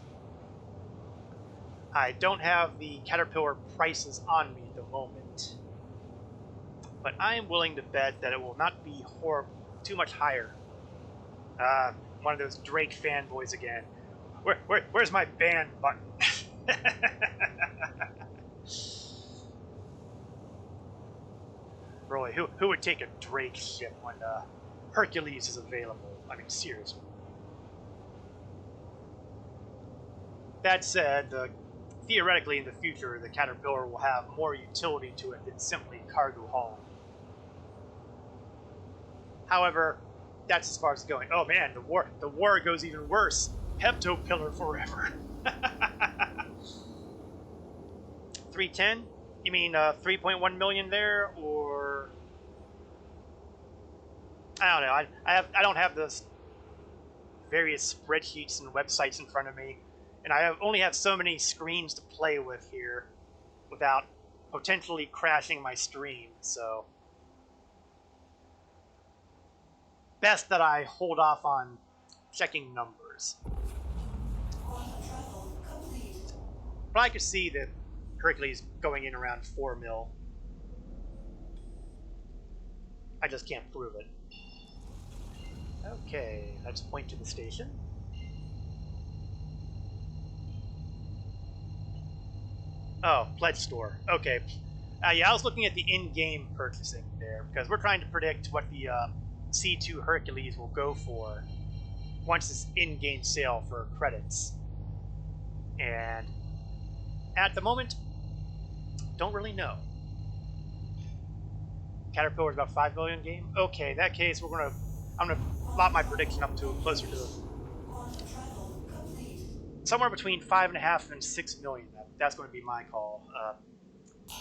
I don't have the Caterpillar prices on me at the moment, but I am willing to bet that it will not be too much higher. One of those Drake fanboys again. Where's my ban button? Really, who would take a Drake ship when Hercules is available? I mean, seriously. That said, theoretically in the future, the Caterpillar will have more utility to it than simply cargo hauling. However, that's as far as it's going. Oh man, the war goes even worse. Pepto Pillar forever. 310? You mean 3.1 million there, or I don't know. I don't have the various spreadsheets and websites in front of me, and I only have so many screens to play with here without potentially crashing my stream. So best that I hold off on checking numbers. But I could see that Hercules going in around 4 mil. I just can't prove it. Okay, let's point to the station. Oh, pledge store. Okay. Yeah, I was looking at the in-game purchasing there, because we're trying to predict what the C2 Hercules will go for once it's in-game sale for credits. And at the moment, don't really know. Caterpillar's about 5 million game. Okay, in that case, I'm gonna lot my prediction up to closer to somewhere between 5.5 and 6 million. That's going to be my call.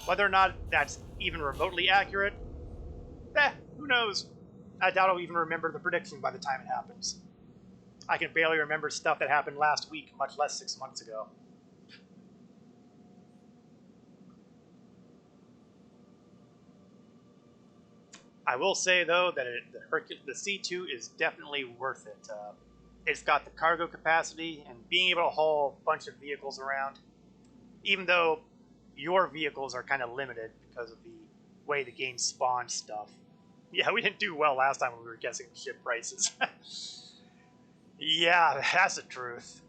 Whether or not that's even remotely accurate, who knows? I doubt I'll even remember the prediction by the time it happens. I can barely remember stuff that happened last week, much less 6 months ago. I will say, though, that the C2 is definitely worth it. It's got the cargo capacity and being able to haul a bunch of vehicles around, even though your vehicles are kind of limited because of the way the game spawns stuff. Yeah, we didn't do well last time when we were guessing ship prices. Yeah, that's the truth.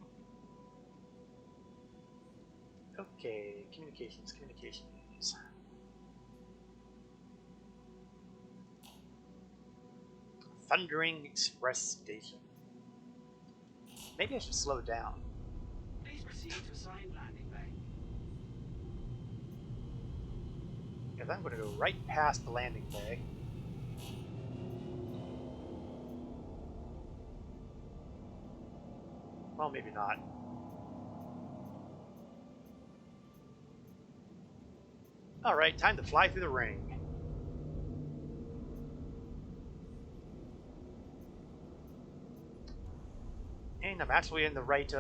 Okay, communications. Thundering Express Station. Maybe I should slow down. Please proceed to assigned landing bay. Because I'm going to go right past the landing bay. Well, maybe not. Alright, time to fly through the ring. fine. I'm actually in the right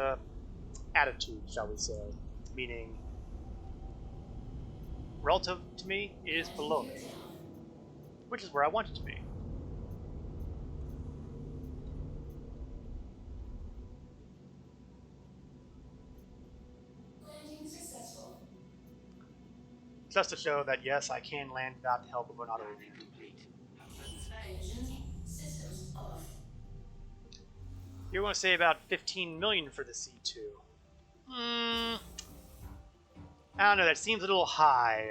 attitude, shall we say. Meaning, relative to me, it is below me. Which is where I want it to be. Landing successful. Just to show that, yes, I can land without the help of an auto Landing land. complete. Have a pleasant stay. Engine systems off. You're going to say about 15 million for the C2. I don't know, that seems a little high.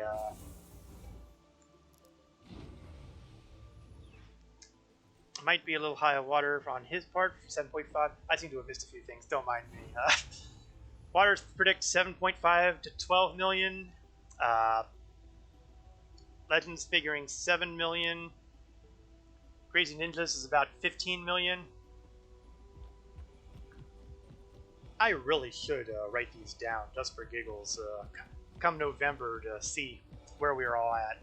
Might be a little high of water on his part, 7.5. I seem to have missed a few things, don't mind me. Waters predict 7.5 to 12 million. Legends figuring 7 million. Crazy Ninjas is about 15 million. I really should write these down just for giggles come November to see where we're all at.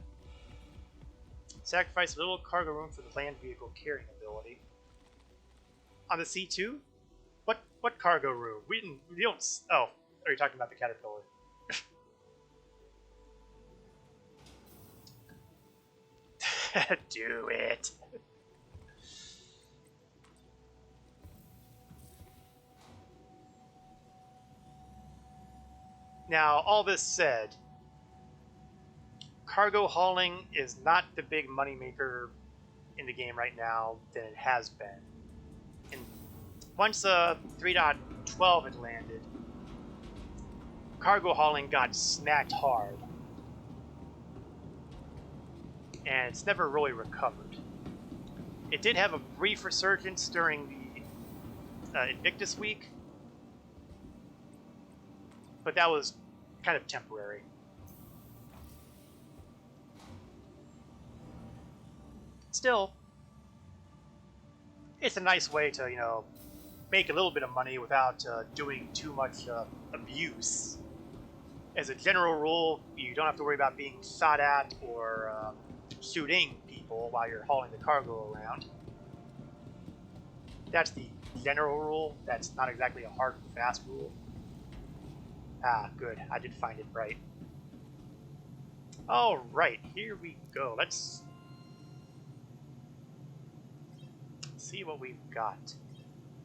Sacrifice a little cargo room for the land vehicle carrying ability. On the C2? What cargo room? We don't... Oh, are you talking about the Caterpillar? Do it. Now, all this said, cargo hauling is not the big moneymaker in the game right now than it has been. And once 3.12 had landed, cargo hauling got smacked hard. And it's never really recovered. It did have a brief resurgence during the Invictus week, but that was kind of temporary. Still, it's a nice way to, make a little bit of money without doing too much abuse. As a general rule, you don't have to worry about being shot at or shooting people while you're hauling the cargo around. That's the general rule. That's not exactly a hard and fast rule. Ah, good. I did find it right. Alright, here we go. Let's see what we've got.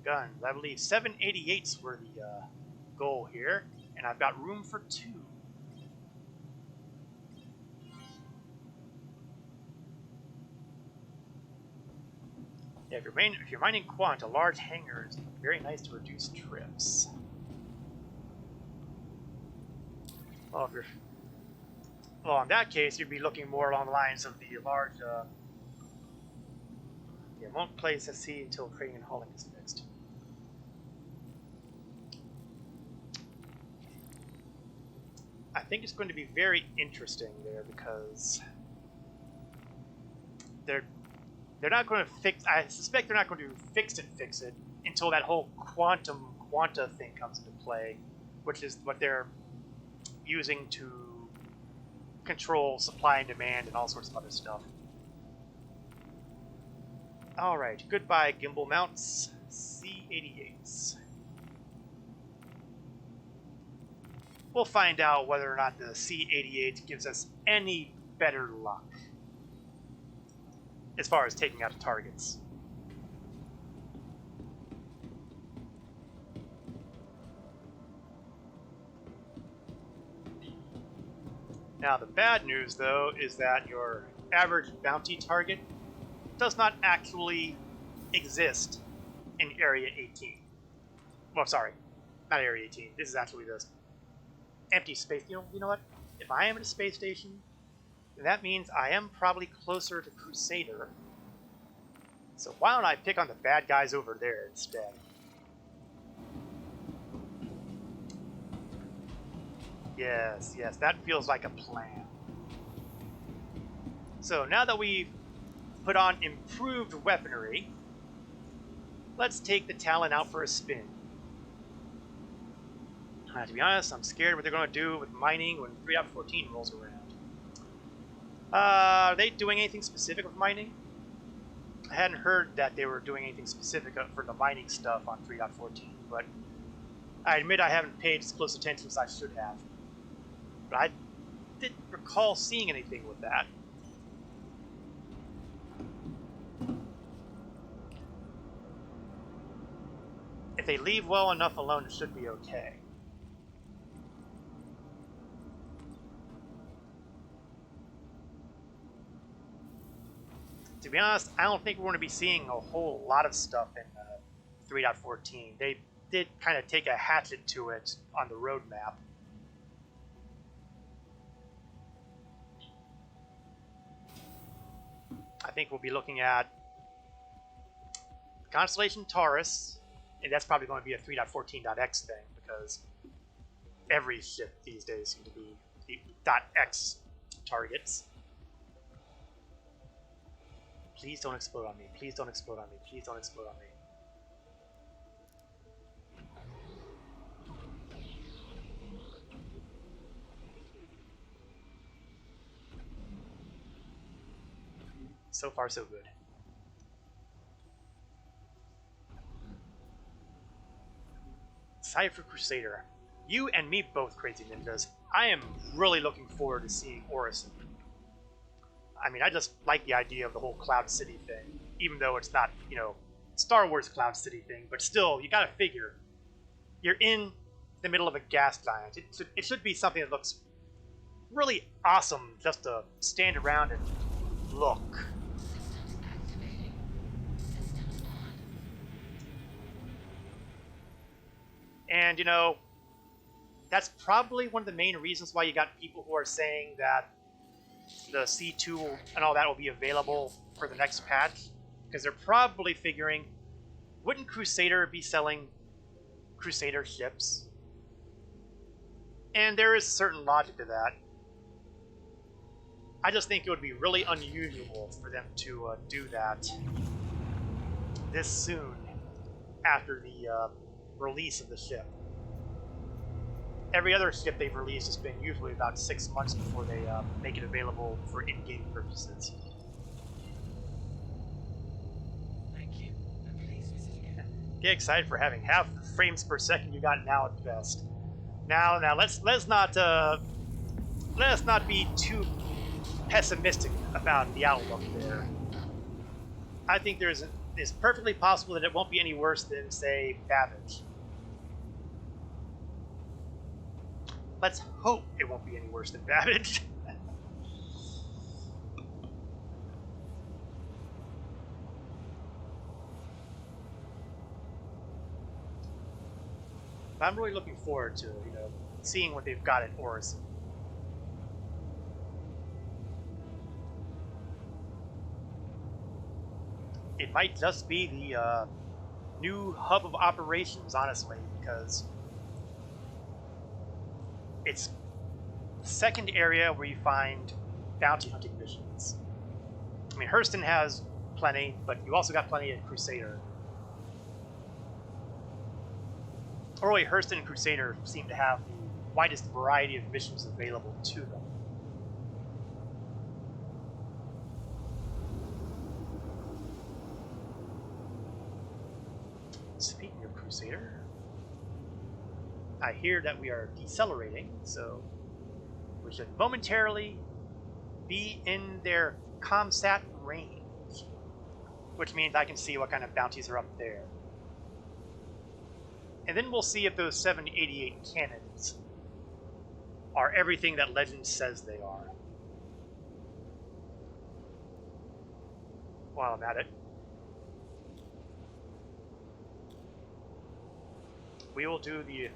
Guns. I believe 788s were the goal here, and I've got room for 2. Yeah, if you're mining Quant, a large hangar is very nice to reduce trips. Well, in that case, you'd be looking more along the lines of the large. Won't place a sea until trading and hauling is fixed. I think it's going to be very interesting there because they're not going to fix. I suspect they're not going to fix it until that whole quanta thing comes into play, which is what they're using to control supply and demand and all sorts of other stuff. Alright, goodbye gimbal mounts, C-88s. We'll find out whether or not the C-88 gives us any better luck as far as taking out the targets. Now, the bad news, though, is that your average bounty target does not actually exist in Area 18. Well, sorry, not Area 18. This is actually this empty space. You know what? If I am at a space station, then that means I am probably closer to Crusader. So why don't I pick on the bad guys over there instead? Yes, that feels like a plan. So now that we've put on improved weaponry, let's take the Talon out for a spin. To be honest, I'm scared what they're going to do with mining when 3.14 rolls around. Are they doing anything specific with mining? I hadn't heard that they were doing anything specific for the mining stuff on 3.14, but I admit I haven't paid as close attention as I should have. But I didn't recall seeing anything with that. If they leave well enough alone, it should be okay. To be honest, I don't think we're going to be seeing a whole lot of stuff in 3.14. They did kind of take a hatchet to it on the roadmap. I think we'll be looking at Constellation Taurus, and that's probably going to be a 3.14.x thing, because every ship these days seems to be the .x targets. Please don't explode on me. Please don't explode on me. Please don't explode on me. So far, so good. Cypher Crusader. You and me both, Crazy Ninjas. I am really looking forward to seeing Orison. I mean, I just like the idea of the whole Cloud City thing, even though it's not, you know, Star Wars Cloud City thing, but still, you gotta figure, you're in the middle of a gas giant. It should be something that looks really awesome just to stand around and look. Systems activating. Systems on. And, you know, that's probably one of the main reasons why you got people who are saying that the C2 and all that will be available for the next patch, because they're probably figuring, wouldn't Crusader be selling Crusader ships? And there is certain logic to that. I just think it would be really unusual for them to do that this soon after the release of the ship. Every other ship they've released has been usually about 6 months before they make it available for in-game purchases. Thank you. And please visit again. Get excited for having half the frames per second you got now at best. Now, let's not be too pessimistic about the outlook there. I think it's perfectly possible that it won't be any worse than, say, Babbage. Let's hope it won't be any worse than Babbage. I'm really looking forward to, you know, seeing what they've got at Orison. It might just be the new hub of operations, honestly, because it's the second area where you find bounty hunting missions. I mean, Hurston has plenty, but you also got plenty at Crusader. Or really, Hurston and Crusader seem to have the widest variety of missions available to them. Speaking of Crusader, I hear that we are decelerating, so we should momentarily be in their ComSat range, which means I can see what kind of bounties are up there. And then we'll see if those 788 cannons are everything that Legend says they are. While I'm at it, we will do the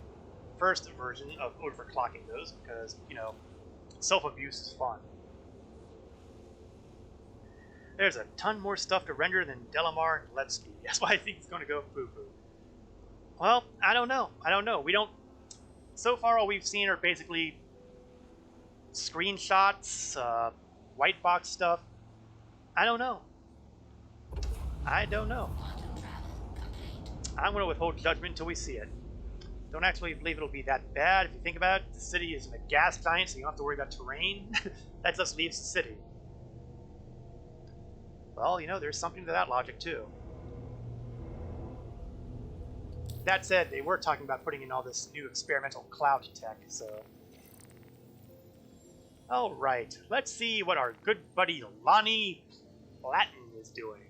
first version of overclocking those because, you know, self-abuse is fun. There's a ton more stuff to render than Delamar and Levski. That's why I think it's going to go foo-foo. Well, I don't know. We don't... So far, all we've seen are basically screenshots, white box stuff. I don't know. I'm going to withhold judgment until we see it. Don't actually believe it'll be that bad. If you think about it, the city is in a gas giant, so you don't have to worry about terrain. That just leaves the city. Well, you know, there's something to that logic, too. That said, they were talking about putting in all this new experimental cloud tech, so... Alright, let's see what our good buddy Lonnie Latin is doing.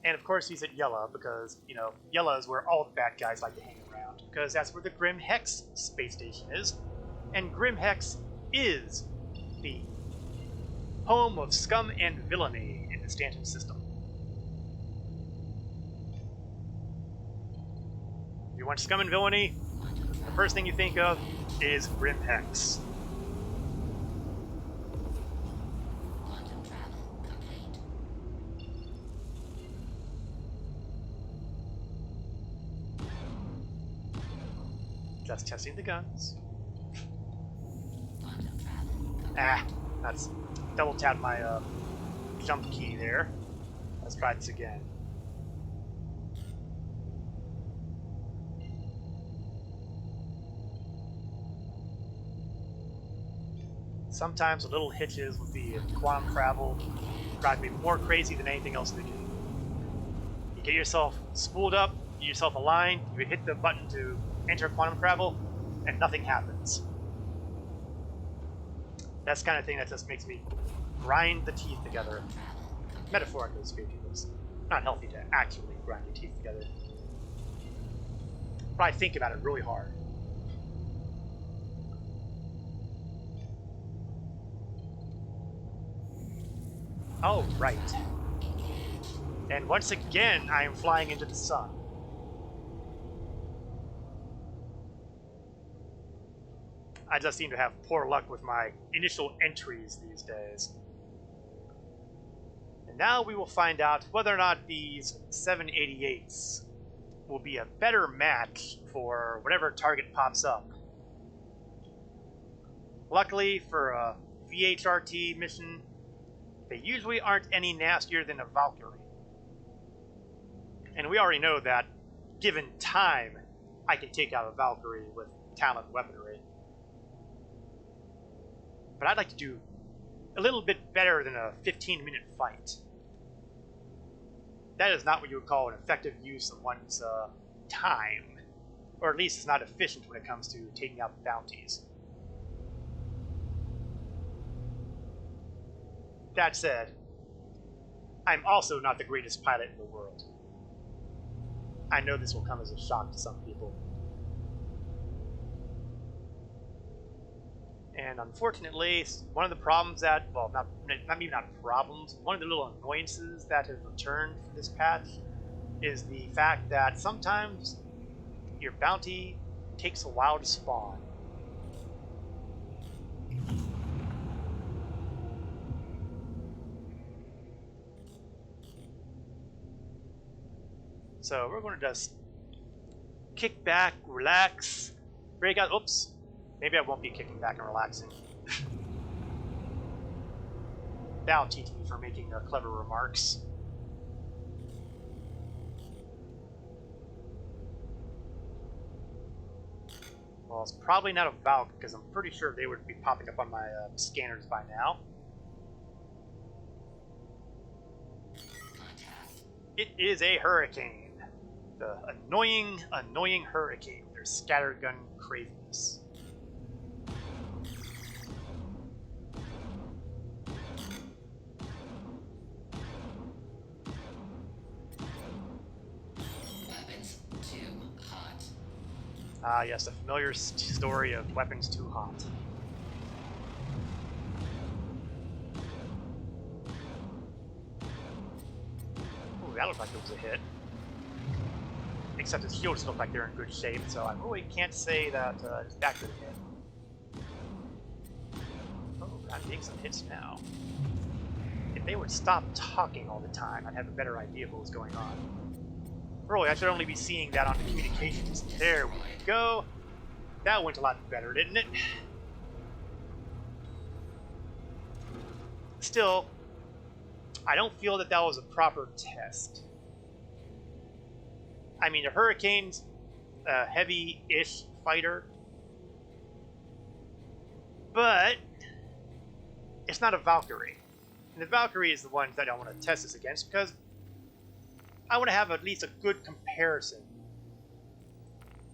And of course he's at Yella, because, you know, Yella is where all the bad guys like to hang around, because that's where the Grim Hex space station is. And Grim Hex is the home of scum and villainy in the Stanton system. If you want scum and villainy, the first thing you think of is Grim Hex. Quantum travel complete. Just testing the guns. Quantum travel complete. Ah, that's double tapped my jump key there. Let's try this again. Sometimes the little hitches with the quantum travel drive me more crazy than anything else in the game. You get yourself spooled up, you get yourself aligned, you hit the button to enter quantum travel, and nothing happens. That's the kind of thing that just makes me grind the teeth together. Metaphorically speaking, it's not healthy to actually grind your teeth together. But I think about it really hard. Oh, right. And once again, I am flying into the sun. I just seem to have poor luck with my initial entries these days. And now we will find out whether or not these 788s will be a better match for whatever target pops up. Luckily for a VHRT mission, they usually aren't any nastier than a Valkyrie. And we already know that, given time, I can take out a Valkyrie with talent weaponry. But I'd like to do a little bit better than a 15-minute fight. That is not what you would call an effective use of one's time. Or at least it's not efficient when it comes to taking out bounties. That said, I'm also not the greatest pilot in the world. I know this will come as a shock to some people. And unfortunately, one of the problems that, well, maybe not problems, one of the little annoyances that have returned for this patch is the fact that sometimes your bounty takes a while to spawn. So we're going to just kick back, relax, break out. Oops. Maybe I won't be kicking back and relaxing. That'll teach me for making clever remarks. Well, it's probably not a Valk, because I'm pretty sure they would be popping up on my scanners by now. It is a Hurricane. The annoying Hurricane with their scattergun craziness. Weapons too hot. Ah, yes, the familiar story of weapons too hot. Ooh, that looked like it was a hit. Except his shields look like they're in good shape, so I really can't say that it's that good a hit. Oh, I'm getting some hits now. If they would stop talking all the time, I'd have a better idea of what was going on. Really, I should only be seeing that on the communications. There we go. That went a lot better, didn't it? Still, I don't feel that that was a proper test. I mean, the Hurricane's a heavy-ish fighter, but it's not a Valkyrie. And the Valkyrie is the one that I want to test this against because I want to have at least a good comparison.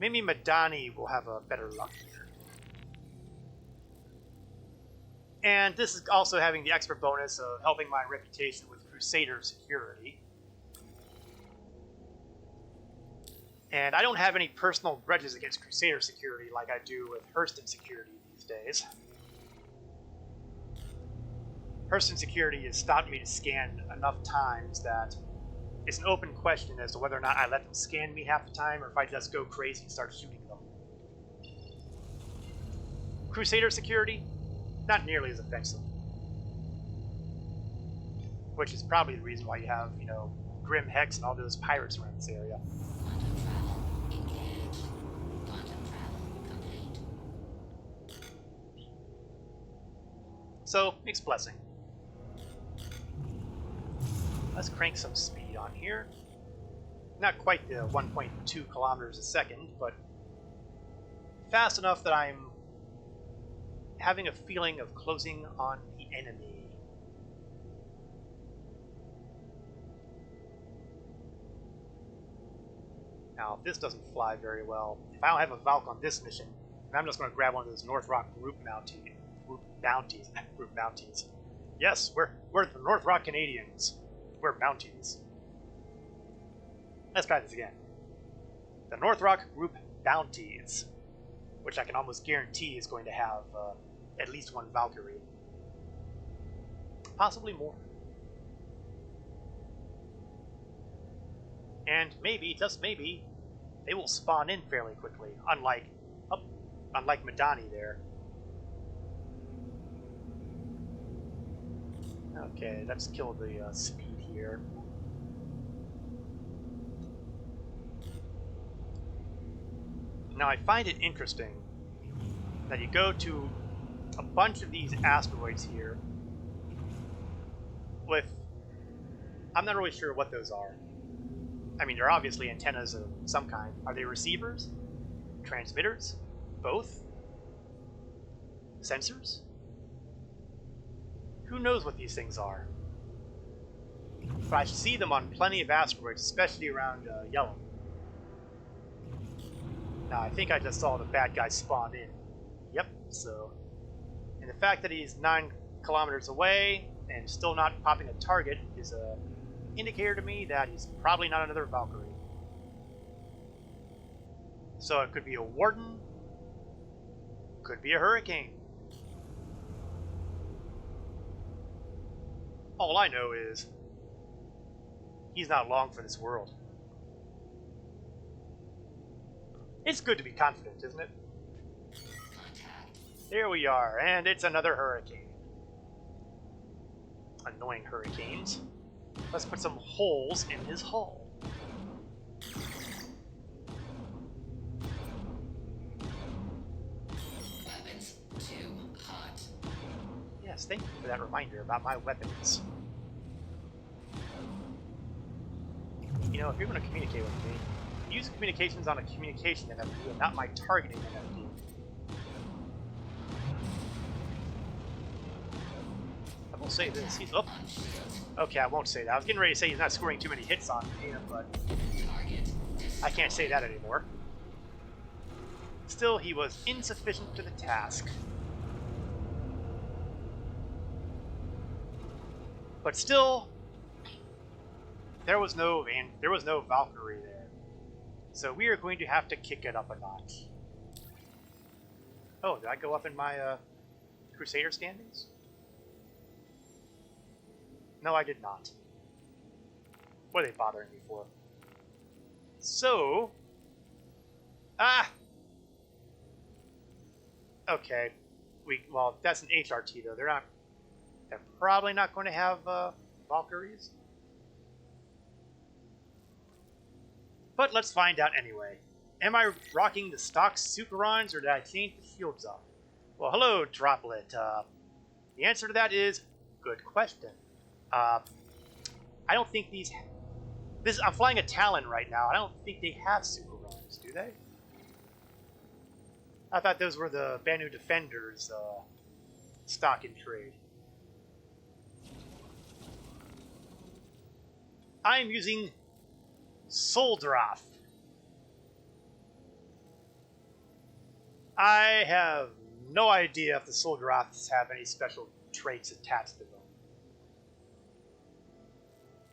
Maybe Madani will have a better luck here. And this is also having the extra bonus of helping my reputation with Crusader security. And I don't have any personal grudges against Crusader security like I do with Hurston security these days. Hurston security has stopped me to scan enough times that it's an open question as to whether or not I let them scan me half the time or if I just go crazy and start shooting them. Crusader security, not nearly as offensive. Which is probably the reason why you have, you know, Grim Hex and all those pirates around this area. Quantum travel engaged. Quantum travel complete. So, mixed blessing. Let's crank some speed on here. Not quite the 1.2 kilometers a second, but fast enough that I'm having a feeling of closing on the enemy. Now, if this doesn't fly very well, if I don't have a Valk on this mission, then I'm just going to grab one of those North Rock group bounties. Yes, we're the North Rock Canadians. We're Mounties. Let's try this again. The North Rock Group Bounties, which I can almost guarantee is going to have at least one Valkyrie. Possibly more. And maybe, just maybe, they will spawn in fairly quickly, unlike Madani there. Okay, let's kill the speed here. Now I find it interesting that you go to a bunch of these asteroids here with, I'm not really sure what those are. I mean, they're obviously antennas of some kind. Are they receivers? Transmitters? Both? Sensors? Who knows what these things are? But I see them on plenty of asteroids, especially around Yellow. Now, I think I just saw the bad guy spawn in. Yep, so... And the fact that he's 9 kilometers away and still not popping a target is a indicator to me that he's probably not another Valkyrie. So it could be a Warden, could be a Hurricane. All I know is he's not long for this world. It's good to be confident, isn't it? Here we are, and it's another Hurricane. Annoying Hurricanes. Let's put some holes in his hull. Weapons too hot. Yes, thank you for that reminder about my weapons. You know, if you're going to communicate with me, use communications on a communication NFD and not my targeting NFD. I will say this, he's up. Okay, I won't say that. I was getting ready to say he's not scoring too many hits on me, but I can't say that anymore. Still, he was insufficient to the task. But still, there was no Valkyrie there. So we are going to have to kick it up a notch. Oh, did I go up in my Crusader standings? No, I did not. What are they bothering me for? So... Okay. Well, that's an HRT, though. They're probably not going to have Valkyries. But let's find out anyway. Am I rocking the stock Sucherons, or did I change the shields up? Well, hello, Droplet. The answer to that is, good question. I don't think I'm flying a Talon right now. I don't think they have Sucherons, do they? I thought those were the Banu Defenders stock in trade. I'm using Soldroth. I have no idea if the Soldroths have any special traits attached to them.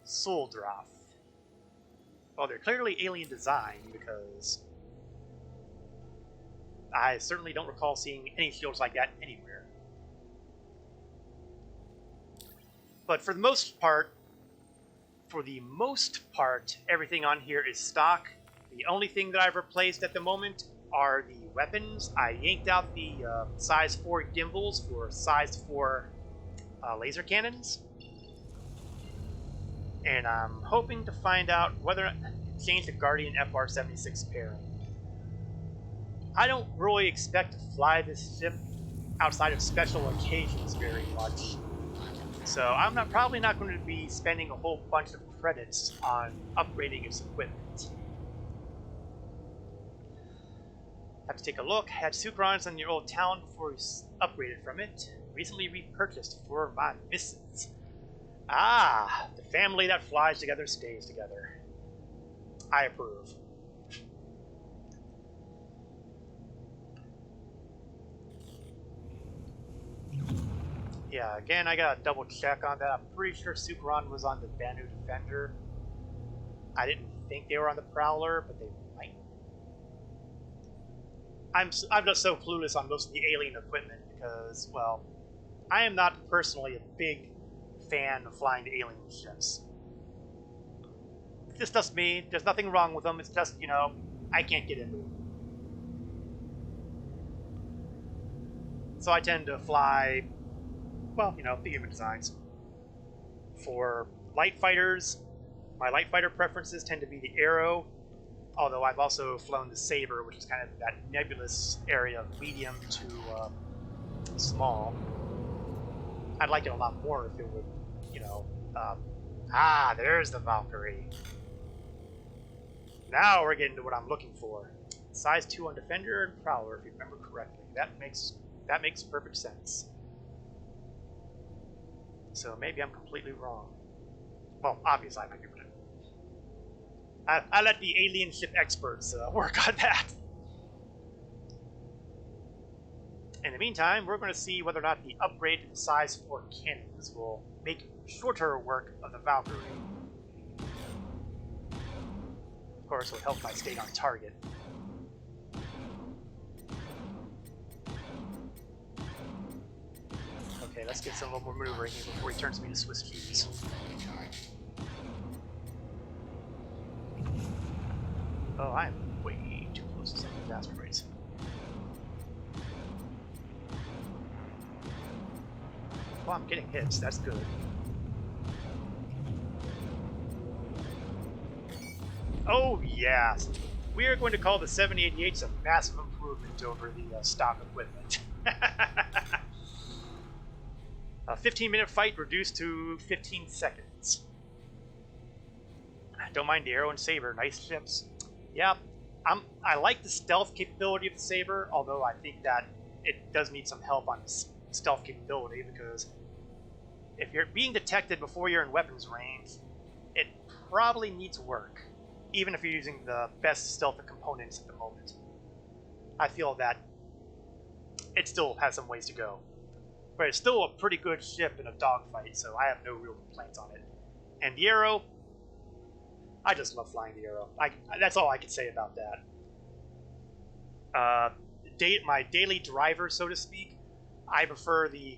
Soldroth. Well, they're clearly alien design because I certainly don't recall seeing any shields like that anywhere. But for the most part, everything on here is stock. The only thing that I've replaced at the moment are the weapons. I yanked out the size 4 gimbals for size 4 laser cannons. And I'm hoping to find out whether I can change the Guardian FR-76 pairing. I don't really expect to fly this ship outside of special occasions very much. So I'm probably not going to be spending a whole bunch of credits on upgrading its equipment. Have to take a look. Had Sucrons in your old town before we upgraded from it. Recently repurchased for my missus. Ah, the family that flies together stays together. I approve. Yeah, again, I gotta double check on that. I'm pretty sure Sucron was on the Banu Defender. I didn't think they were on the Prowler, but they might. I'm just so clueless on most of the alien equipment because, well, I am not personally a big fan of flying alien ships. It's just me. There's nothing wrong with them. It's just, you know, I can't get into them. So I tend to fly, well, you know, the human designs. For light fighters, my light fighter preferences tend to be the Arrow, although I've also flown the Saber, which is kind of that nebulous area of medium to small. I'd like it a lot more if it would, you know, there's the Valkyrie. Now we're getting to what I'm looking for. Size 2 on Defender and Prowler, if you remember correctly. That makes perfect sense. So maybe I'm completely wrong. Well, obviously I might be wrong. I let the alien ship experts work on that. In the meantime, we're going to see whether or not the upgrade to the size 4 cannons will make shorter work of the Valkyrie. Of course, it will help if I stayed on target. Okay, let's get some little more maneuvering here before he turns me to Swiss cheese. Oh, I'm way too close to some of these asteroids. Well, I'm getting hits, that's good. Oh, yeah! We are going to call the 7088s a massive improvement over the stock equipment. A 15-minute fight reduced to 15 seconds. Don't mind the Arrow and Saber, nice ships. Yeah, I like the stealth capability of the Saber, although I think that it does need some help on stealth capability, because if you're being detected before you're in weapons range, it probably needs work, even if you're using the best stealth components at the moment. I feel that it still has some ways to go. But it's still a pretty good ship in a dogfight, so I have no real complaints on it. And the Arrow, I just love flying the Arrow. That's all I can say about that. My daily driver, so to speak, I prefer the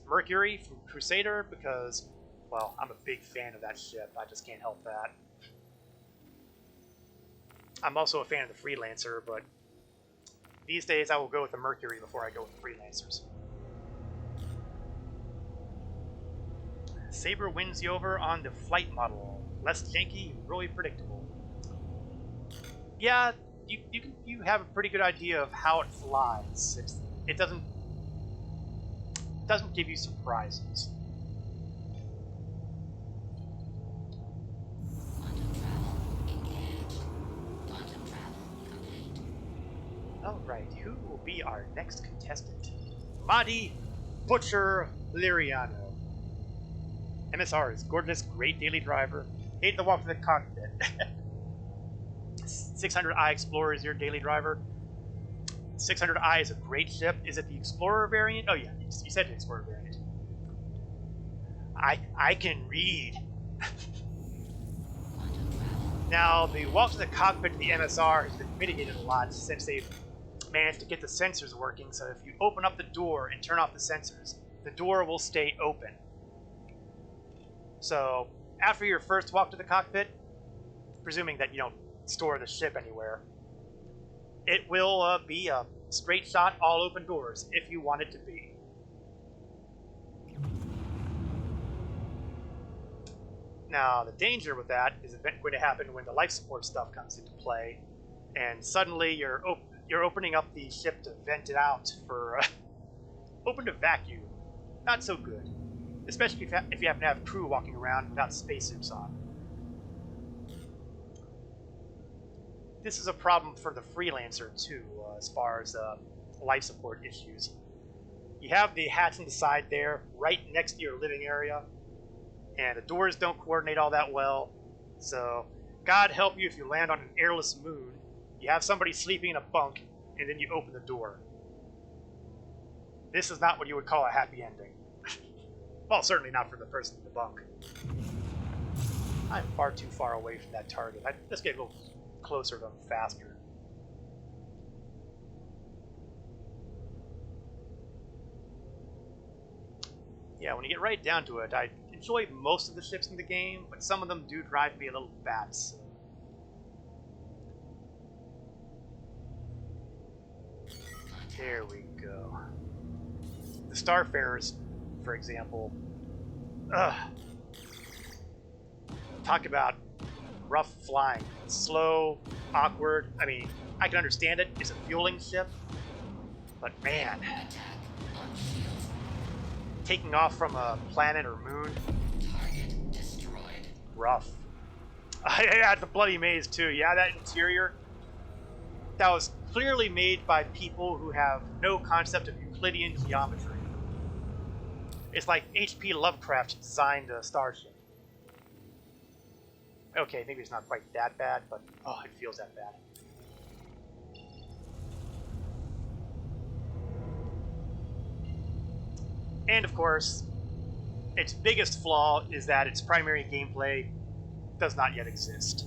Mercury from Crusader because, well, I'm a big fan of that ship. I just can't help that. I'm also a fan of the Freelancer, but these days I will go with the Mercury before I go with the Freelancers. Saber wins you over on the flight model. Less janky, really predictable. Yeah, you have a pretty good idea of how it flies. It doesn't give you surprises. Alright, who will be our next contestant? Madi Butcher Liriano. MSR is Gordon's great daily driver, Hate to walk to the cockpit. 600i Explorer is your daily driver. 600i is a great ship. Is it the Explorer variant? Oh yeah, you said the Explorer variant. I can read. Now, the walk to the cockpit to the MSR has been mitigated a lot since they've managed to get the sensors working, so if you open up the door and turn off the sensors, the door will stay open. So, after your first walk to the cockpit, presuming that you don't store the ship anywhere, it will be a straight shot, all open doors, if you want it to be. Now, the danger with that is going to happen when the life support stuff comes into play, and suddenly you're opening up the ship to vent it out for open to vacuum. Not so good, especially if you happen to have crew walking around without spacesuits on. This is a problem for the freelancer too, as far as life support issues. You have the hatch on the side there, right next to your living area, and the doors don't coordinate all that well, so God help you if you land on an airless moon, you have somebody sleeping in a bunk, and then you open the door. This is not what you would call a happy ending. Well, certainly not for the person in the bunk. I'm far too far away from that target. Let's get a little closer to them faster. Yeah, when you get right down to it, I enjoy most of the ships in the game, but some of them do drive me a little bats. There we go. The Starfarers, for example. Talk about rough flying. Slow, awkward. I mean, I can understand it. It's a fueling ship. But man, taking off from a planet or moon. Target destroyed. Rough. Yeah, the bloody maze too. Yeah, that interior. That was clearly made by people who have no concept of Euclidean geometry. It's like H.P. Lovecraft designed a starship. Okay, maybe it's not quite that bad, but oh, it feels that bad. And of course, its biggest flaw is that its primary gameplay does not yet exist.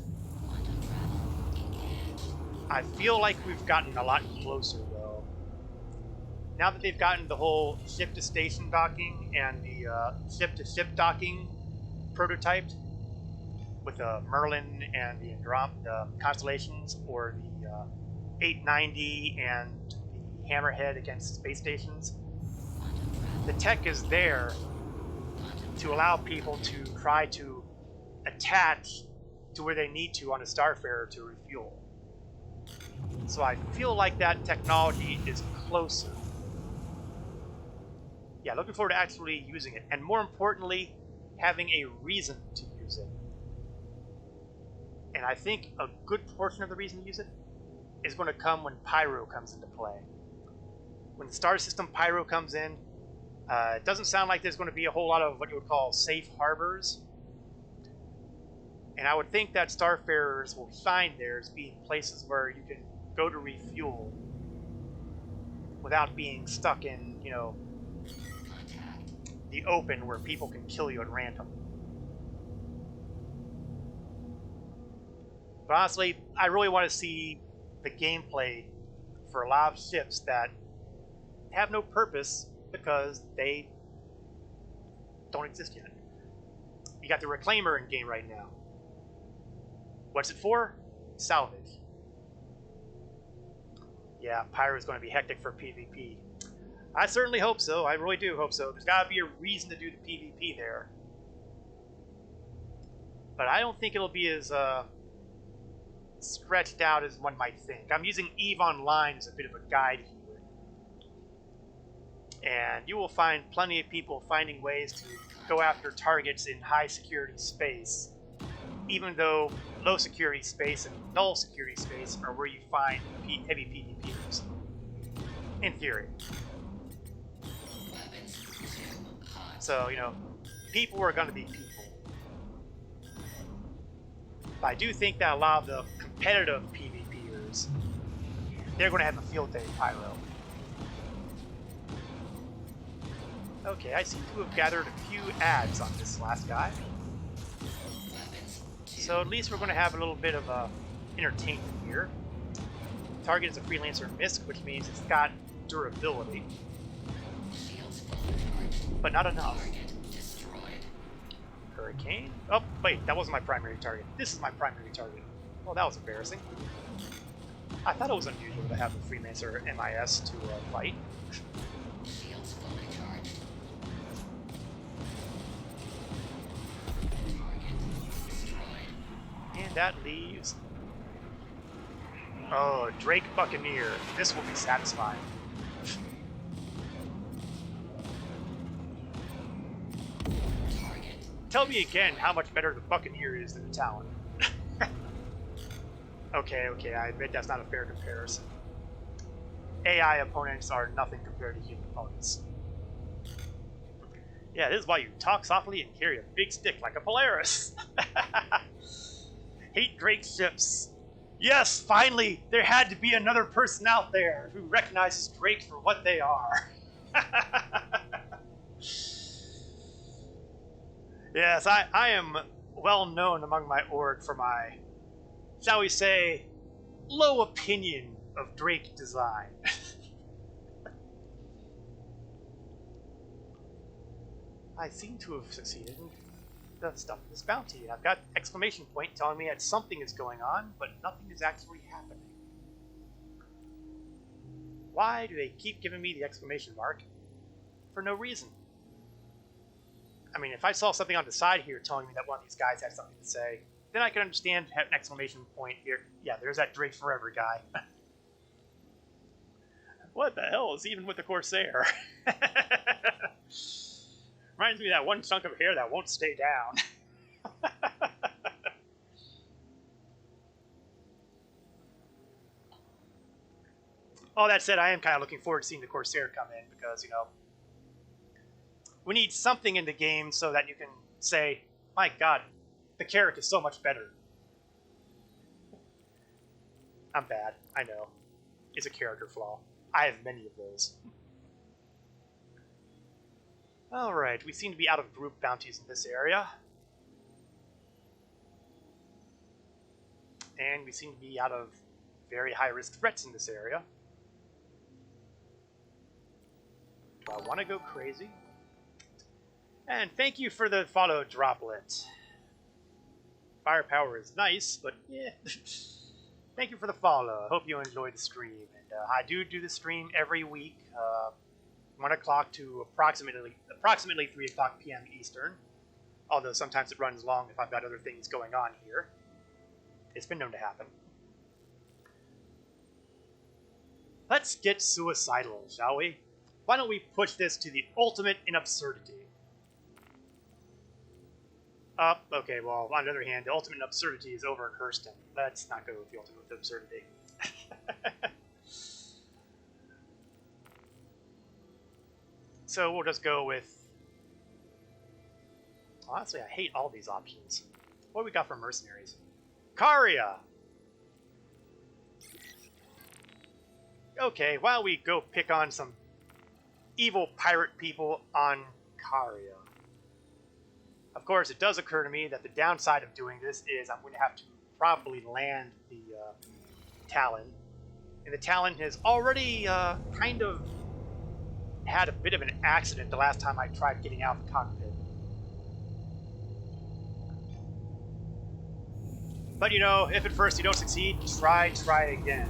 I feel like we've gotten a lot closer, though. Now that they've gotten the whole ship-to-station docking and the ship-to-ship docking prototyped with the Merlin and the Andromeda constellations, or the 890 and the Hammerhead against space stations, the tech is there to allow people to try to attach to where they need to on a Starfarer to refuel. So I feel like that technology is closer. Yeah, looking forward to actually using it, and more importantly, having a reason to use it. And I think a good portion of the reason to use it is going to come when Pyro comes into play. When the star system Pyro comes in, it doesn't sound like there's going to be a whole lot of what you would call safe harbors. And I would think that Starfarers will shine there as being places where you can go to refuel without being stuck in, you know, the open where people can kill you at random. But honestly, I really want to see the gameplay for a lot of ships that have no purpose because they don't exist yet. You got the Reclaimer in game right now. What's it for? Salvage. Yeah, Pyro is going to be hectic for PvP. I certainly hope so. I really do hope so. There's got to be a reason to do the PvP there. But I don't think it'll be as stretched out as one might think. I'm using EVE Online as a bit of a guide here. And you will find plenty of people finding ways to go after targets in high security space, even though low security space and null security space are where you find heavy PvPers. In theory. So, you know, people are going to be people. But I do think that a lot of the competitive PvPers, they're going to have a field day pyro. Okay, I seem to have gathered a few ads on this last guy. So at least we're going to have a little bit of entertainment here. Target is a freelancer misc, which means it's got durability. But not enough. Hurricane? Oh, wait, that wasn't my primary target. This is my primary target. Well, that was embarrassing. I thought it was unusual to have a freelancer MIS to fight. And that leaves... Oh, Drake Buccaneer. This will be satisfying. Tell me again how much better the Buccaneer is than the Talon. Okay, I admit that's not a fair comparison. AI opponents are nothing compared to human opponents. Yeah, this is why you talk softly and carry a big stick like a Polaris. Hate Drake ships. Yes, finally, there had to be another person out there who recognizes Drake for what they are. Yes, I am well known among my org for my, shall we say, low opinion of Drake design. I seem to have succeeded in the stuff in this bounty. I've got exclamation point telling me that something is going on, but nothing is actually happening. Why do they keep giving me the exclamation mark? For no reason. I mean, if I saw something on the side here telling me that one of these guys had something to say, then I could understand have an exclamation point here. Yeah, there's that Drake Forever guy. What the hell is even with the Corsair? Reminds me of that one chunk of hair that won't stay down. All that said, I am kind of looking forward to seeing the Corsair come in because, you know, we need something in the game so that you can say, my god, the Carrack is so much better. I'm bad, I know. It's a character flaw. I have many of those. Alright, we seem to be out of group bounties in this area. And we seem to be out of very high-risk threats in this area. Do I want to go crazy? And thank you for the follow, Droplet. Firepower is nice, but yeah. Thank you for the follow. I hope you enjoyed the stream. And I do the stream every week, 1 o'clock to approximately 3 o'clock p.m. Eastern. Although sometimes it runs long if I've got other things going on here. It's been known to happen. Let's get suicidal, shall we? Why don't we push this to the ultimate in absurdity? Okay, well, on the other hand, the ultimate absurdity is over in Hurston. Let's not go with the ultimate absurdity. So we'll just go with... Honestly, I hate all these options. What do we got for mercenaries? Karia! Okay, why don't we go pick on some evil pirate people on Karia? Of course, it does occur to me that the downside of doing this is I'm going to have to probably land the Talon. And the Talon has already kind of had a bit of an accident the last time I tried getting out of the cockpit. But you know, if at first you don't succeed, try again.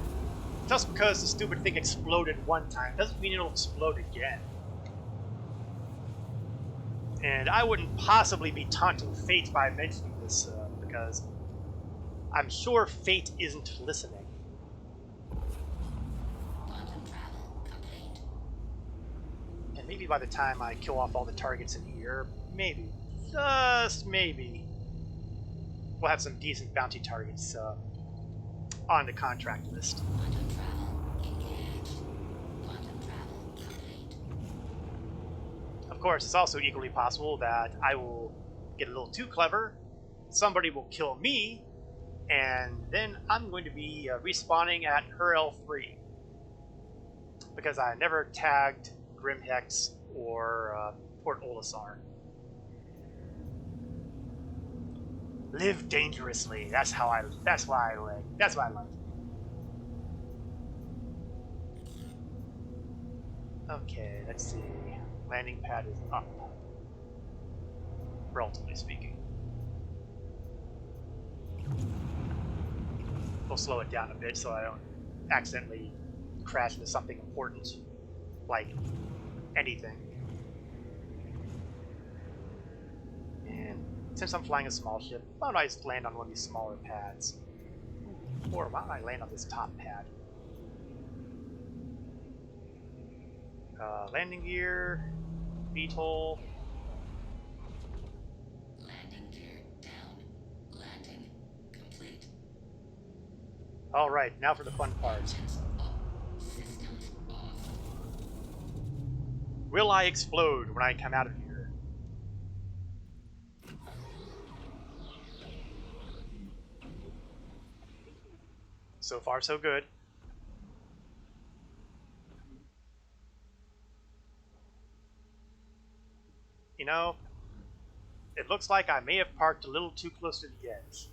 Just because the stupid thing exploded one time doesn't mean it'll explode again. And I wouldn't possibly be taunting Fate by mentioning this, because I'm sure Fate isn't listening. And maybe by the time I kill off all the targets in here, maybe, just maybe, we'll have some decent bounty targets on the contract list. Of course, it's also equally possible that I will get a little too clever, somebody will kill me, And then I'm going to be respawning at her L3 because I never tagged Grimhex or Port Olisar. Live dangerously. That's why I like. That's why I like it. Okay, let's see. Landing pad is up, relatively speaking. We'll slow it down a bit so I don't accidentally crash into something important, like anything. And since I'm flying a small ship, why don't I just land on one of these smaller pads? Or why don't I land on this top pad? Landing gear, VTOL. Landing gear down. Landing complete. Alright, now for the fun part. Engines up. Systems off. Will I explode when I come out of here? So far, so good. You know, it looks like I may have parked a little too close to the edge.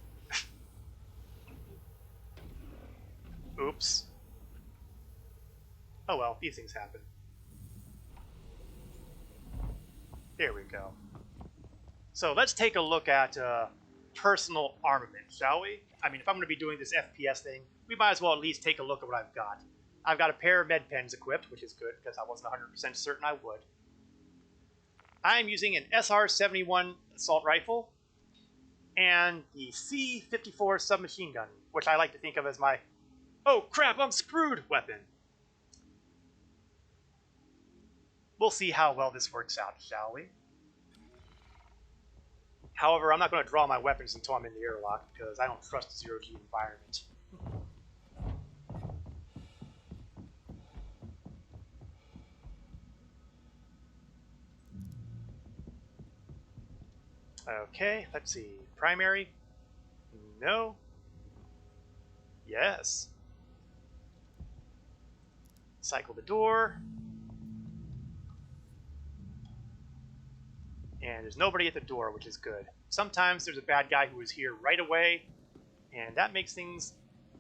Oops. Oh well, these things happen. There we go. So let's take a look at personal armament, shall we? I mean, if I'm going to be doing this FPS thing, we might as well at least take a look at what I've got. I've got a pair of med pens equipped, which is good, because I wasn't 100% certain I would. I'm using an SR-71 assault rifle and the C-54 submachine gun, which I like to think of as my "oh crap, I'm screwed" weapon. We'll see how well this works out, shall we? However, I'm not going to draw my weapons until I'm in the airlock, because I don't trust the zero-G environment. Okay, let's see. Primary? No. Yes. Cycle the door. And there's nobody at the door, which is good. Sometimes there's a bad guy who is here right away, and that makes things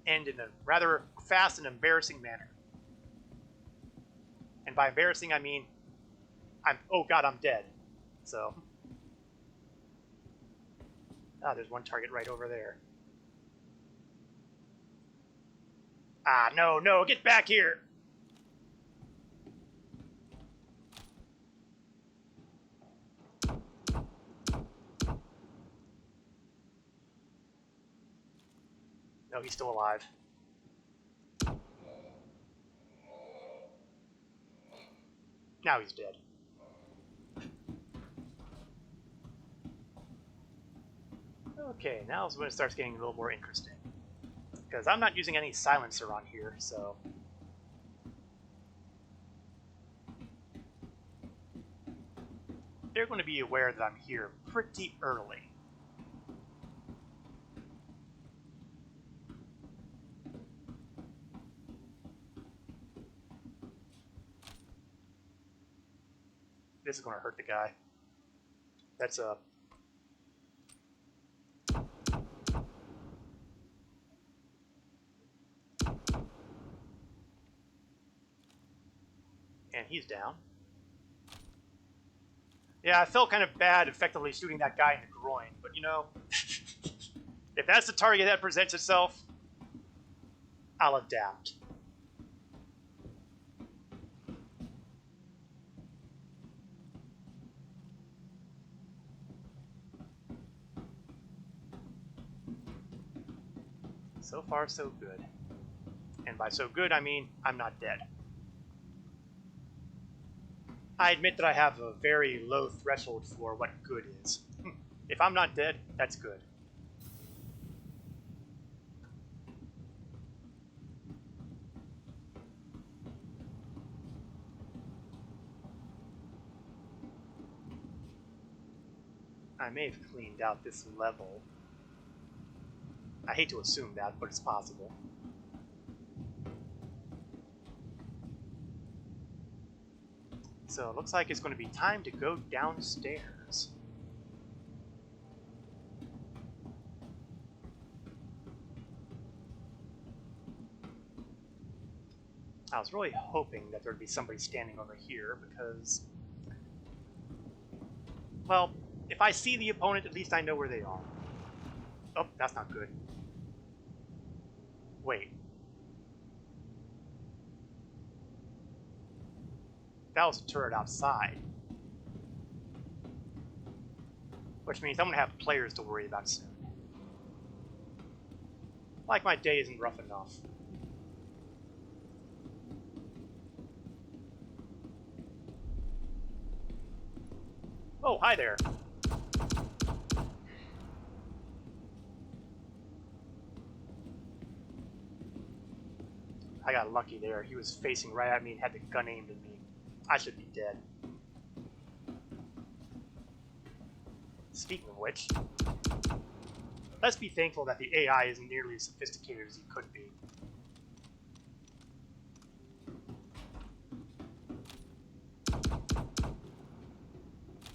end in a rather fast and embarrassing manner. And by embarrassing, I mean, oh god, I'm dead. So, there's one target right over there. No, get back here! No, he's still alive. Now he's dead. Okay, now is when it starts getting a little more interesting. Because I'm not using any silencer on here, so... they're going to be aware that I'm here pretty early. This is going to hurt the guy. That's a... and he's down. Yeah, I felt kind of bad effectively shooting that guy in the groin, but you know, if that's the target that presents itself, I'll adapt. So far, so good. And by so good, I mean I'm not dead. I admit that I have a very low threshold for what good is. If I'm not dead, that's good. I may have cleaned out this level. I hate to assume that, but it's possible. So it looks like it's going to be time to go downstairs. I was really hoping that there'd be somebody standing over here because, well, if I see the opponent, at least I know where they are. Oh, that's not good. Wait. That was a turret outside. Which means I'm going to have players to worry about soon. Like my day isn't rough enough. Oh, hi there. I got lucky there. He was facing right at me and had the gun aimed at me. I should be dead. Speaking of which, let's be thankful that the AI isn't nearly as sophisticated as he could be.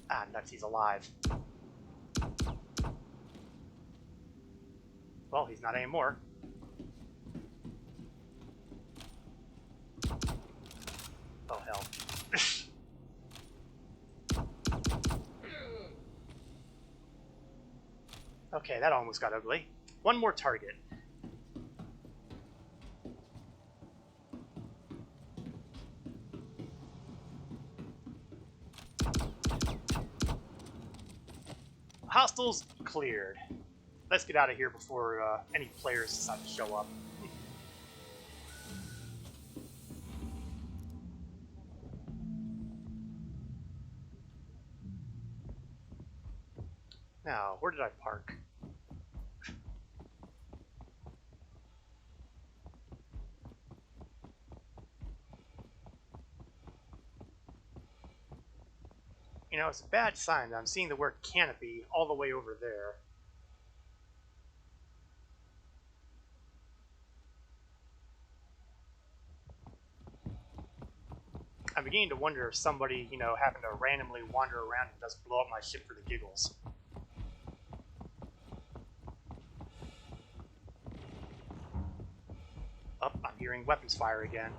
Ah, nuts, he's alive. Well, he's not anymore. Oh, hell. Okay, that almost got ugly. One more target. Hostiles cleared. Let's get out of here before any players decide to show up. Now, where did I park? You know, it's a bad sign that I'm seeing the word canopy all the way over there. I'm beginning to wonder if somebody, you know, happened to randomly wander around and just blow up my ship for the giggles. Oh, I'm hearing weapons fire again.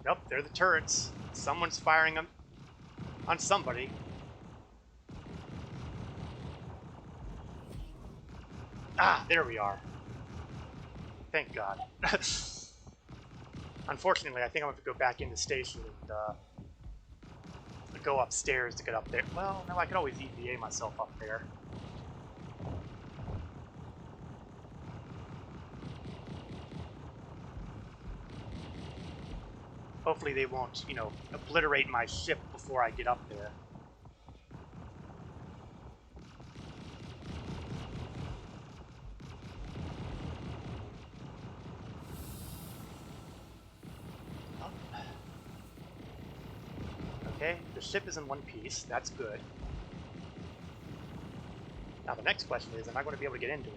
Nope, they're the turrets. Someone's firing them on somebody. Ah, there we are. Thank God. Unfortunately, I think I'm going to have to go back in the station and go upstairs to get up there. Well, no, I could always EVA myself up there. Hopefully they won't, you know, obliterate my ship before I get up there. Okay, the ship is in one piece. That's good. Now the next question is, am I going to be able to get into it?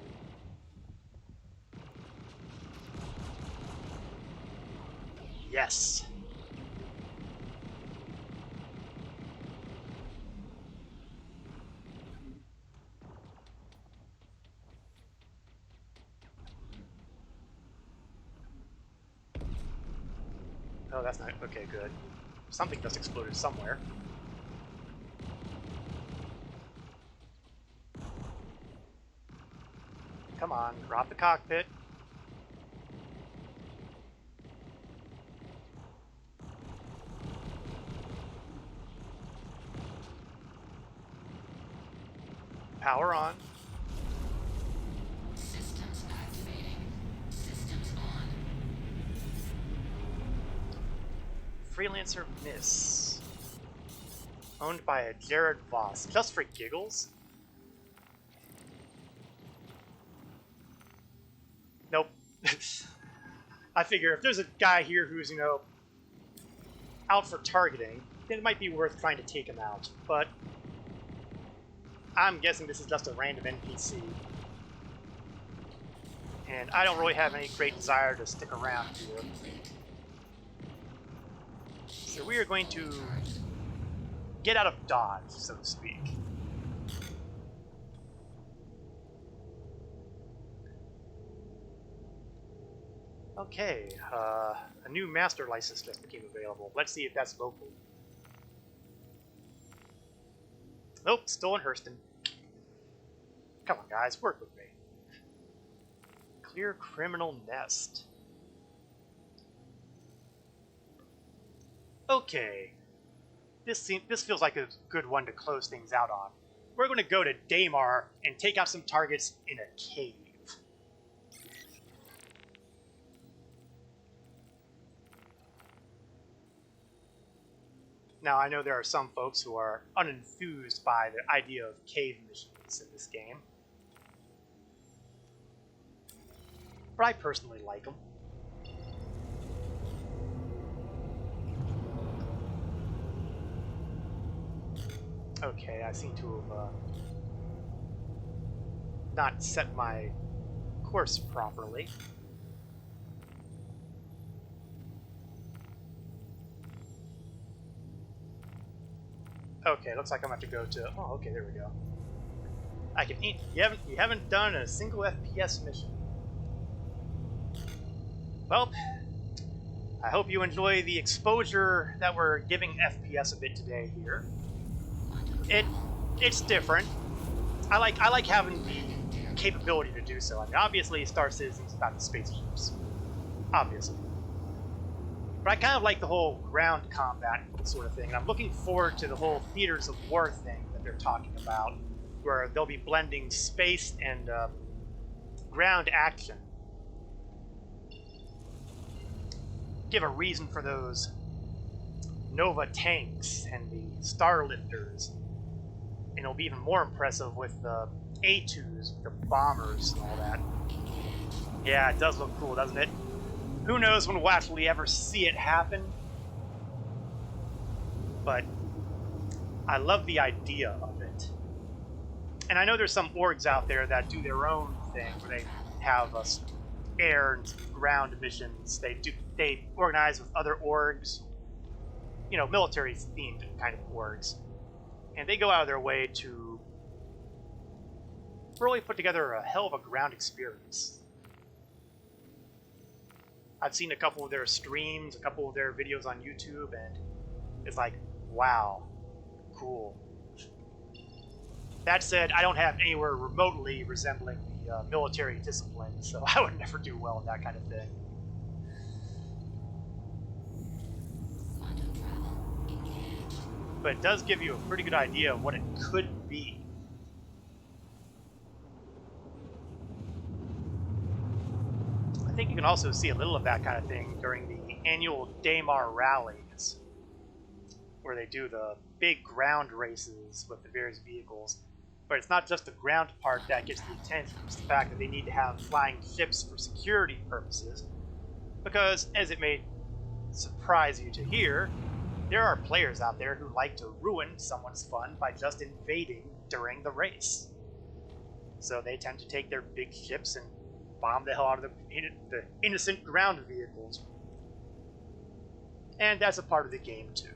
Yes. Oh, that's not... Okay, good. Something just exploded somewhere. Come on, drop the cockpit. Power on. Systems activating. Systems on. Freelancer Miss. Owned by a Jared Voss. Just for giggles? I figure if there's a guy here who's, you know, out for targeting, then it might be worth trying to take him out. But I'm guessing this is just a random NPC. And I don't really have any great desire to stick around here. So we are going to get out of dodge, so to speak. Okay, a new master license just became available. Let's see if that's local. Nope, still in Hurston. Come on, guys, work with me. Clear criminal nest. Okay, this feels like a good one to close things out on. We're going to go to Daymar and take out some targets in a cave. Now, I know there are some folks who are unenthused by the idea of cave missions in this game. But I personally like them. Okay, I seem to have not set my course properly. Okay, looks like I'm going to have to go to... Oh, okay, there we go. I can... You haven't done a single FPS mission. Well, I hope you enjoy the exposure that we're giving FPS a bit today here. It's different. I like having the capability to do so. I mean, obviously, Star Citizen's about the spaceships. Obviously. But I kind of like the whole ground combat sort of thing. And I'm looking forward to the whole theaters of war thing that they're talking about, where they'll be blending space and ground action. Give a reason for those Nova tanks and the Starlifters. And it'll be even more impressive with the A2s, the bombers and all that. Yeah, it does look cool, doesn't it? Who knows when we'll actually ever see it happen? But I love the idea of it. And I know there's some orgs out there that do their own thing, where they have air and ground missions. They organize with other orgs, you know, military-themed kind of orgs. And they go out of their way to really put together a hell of a ground experience. I've seen a couple of their streams, a couple of their videos on YouTube, and it's like, wow, cool. That said, I don't have anywhere remotely resembling the military discipline, so I would never do well in that kind of thing. But it does give you a pretty good idea of what it could be. I think you can also see a little of that kind of thing during the annual Daymar rallies, where they do the big ground races with the various vehicles. But it's not just the ground part that gets the attention, it's the fact that they need to have flying ships for security purposes. Because, as it may surprise you to hear, there are players out there who like to ruin someone's fun by just invading during the race. So they tend to take their big ships and bomb the hell out of the innocent ground vehicles. And that's a part of the game too.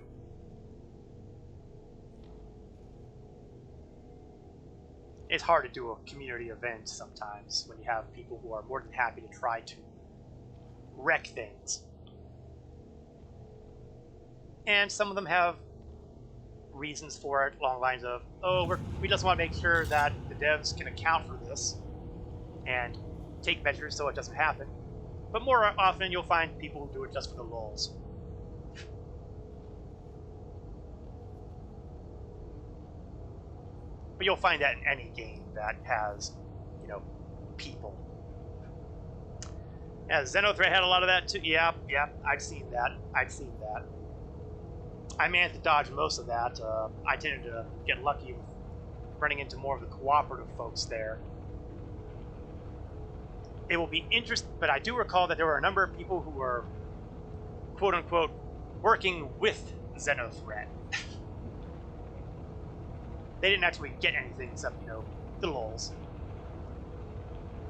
It's hard to do a community event sometimes when you have people who are more than happy to try to wreck things. And some of them have reasons for it along the lines of, oh, we just want to make sure that the devs can account for this and take measures so it doesn't happen. But more often you'll find people who do it just for the lulz. But you'll find that in any game that has, you know, people. Yeah, Xenothreat had a lot of that too. Yeah, I've seen that. I managed to dodge most of that. I tended to get lucky with running into more of the cooperative folks there. it will be interesting. But I do recall that there were a number of people who were, quote unquote, working with Xenothreat. They didn't actually get anything except, you know, the lulz.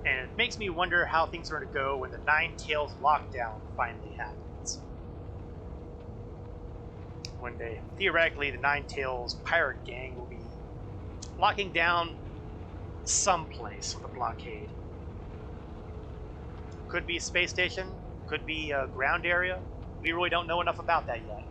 And it makes me wonder how things are going to go when the Nine Tails lockdown finally happens. When theoretically, the Nine Tails pirate gang will be locking down someplace with a blockade. Could be a space station, could be a ground area. We really don't know enough about that yet.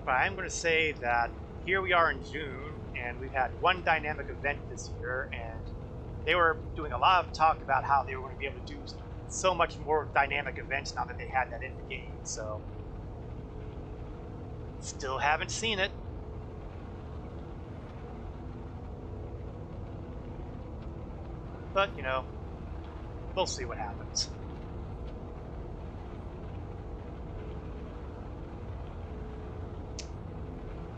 But I'm going to say that here we are in June, and we've had one dynamic event this year, and they were doing a lot of talk about how they were going to be able to do so much more dynamic events now that they had that in the game, so still haven't seen it. But, you know, we'll see what happens.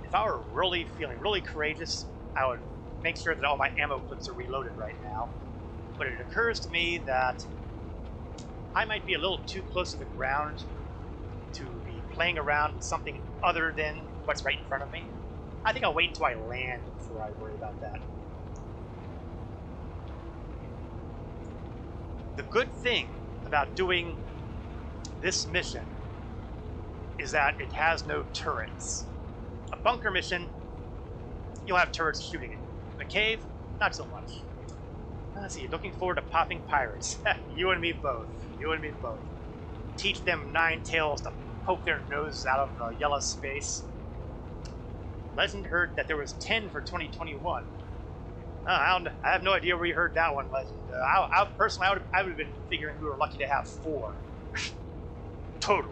If I were really feeling really courageous, I would make sure that all my ammo clips are reloaded right now. But it occurs to me that I might be a little too close to the ground to be playing around with something other than what's right in front of me. I think I'll wait until I land before I worry about that. The good thing about doing this mission is that it has no turrets. A bunker mission, you'll have turrets shooting it. In a cave, not so much. Let's see, looking forward to popping pirates. You and me both. You and me both. Teach them Nine Tails to poke their noses out of the yellow space. Legend heard that there was 10 for 2021. I have no idea where you heard that one, Legend. Personally, I would have been figuring we were lucky to have 4. Total.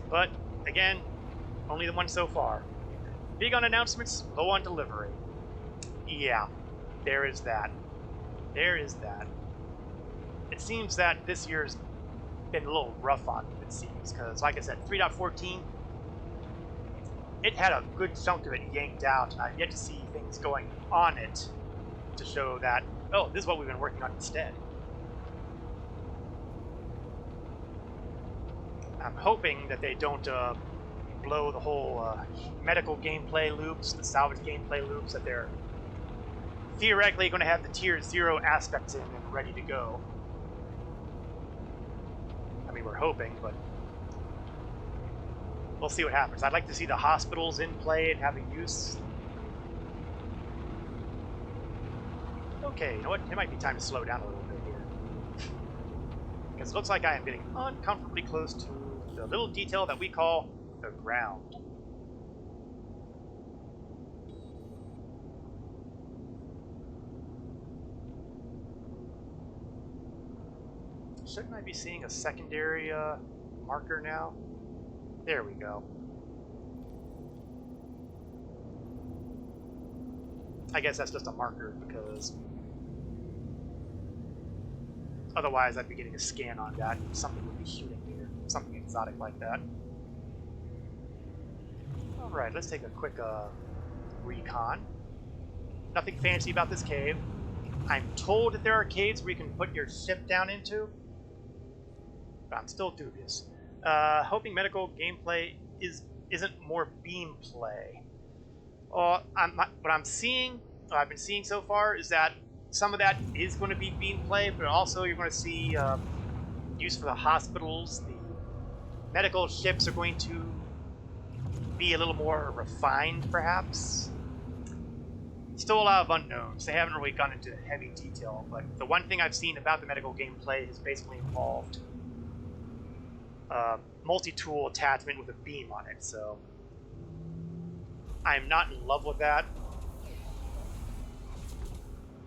But, again, only the one so far. Big on announcements, low on delivery. Yeah, there is that. There is that. It seems that this year's been a little rough on it seems, because, like I said, 3.14, it had a good chunk of it yanked out, and I've yet to see things going on it to show that, oh, this is what we've been working on instead. I'm hoping that they don't blow the whole medical gameplay loops, the salvage gameplay loops, that they're theoretically going to have the tier 0 aspects in and ready to go. I mean, we're hoping, but we'll see what happens. I'd like to see the hospitals in play and having use. Okay, you know what? It might be time to slow down a little bit here. Because it looks like I am getting uncomfortably close to the little detail that we call the ground. Shouldn't I be seeing a secondary marker now? There we go. I guess that's just a marker because otherwise I'd be getting a scan on that and something would be shooting here. Something exotic like that. Alright, let's take a quick recon. Nothing fancy about this cave. I'm told that there are caves where you can put your ship down into, but I'm still dubious. Hoping medical gameplay isn't more beam play. What I've been seeing so far is that some of that is going to be beam play, but also you're going to see use for the hospitals. The medical ships are going to be a little more refined, perhaps. Still a lot of unknowns. They haven't really gone into heavy detail, but the one thing I've seen about the medical gameplay has basically involved multi-tool attachment with a beam on it, so I'm not in love with that.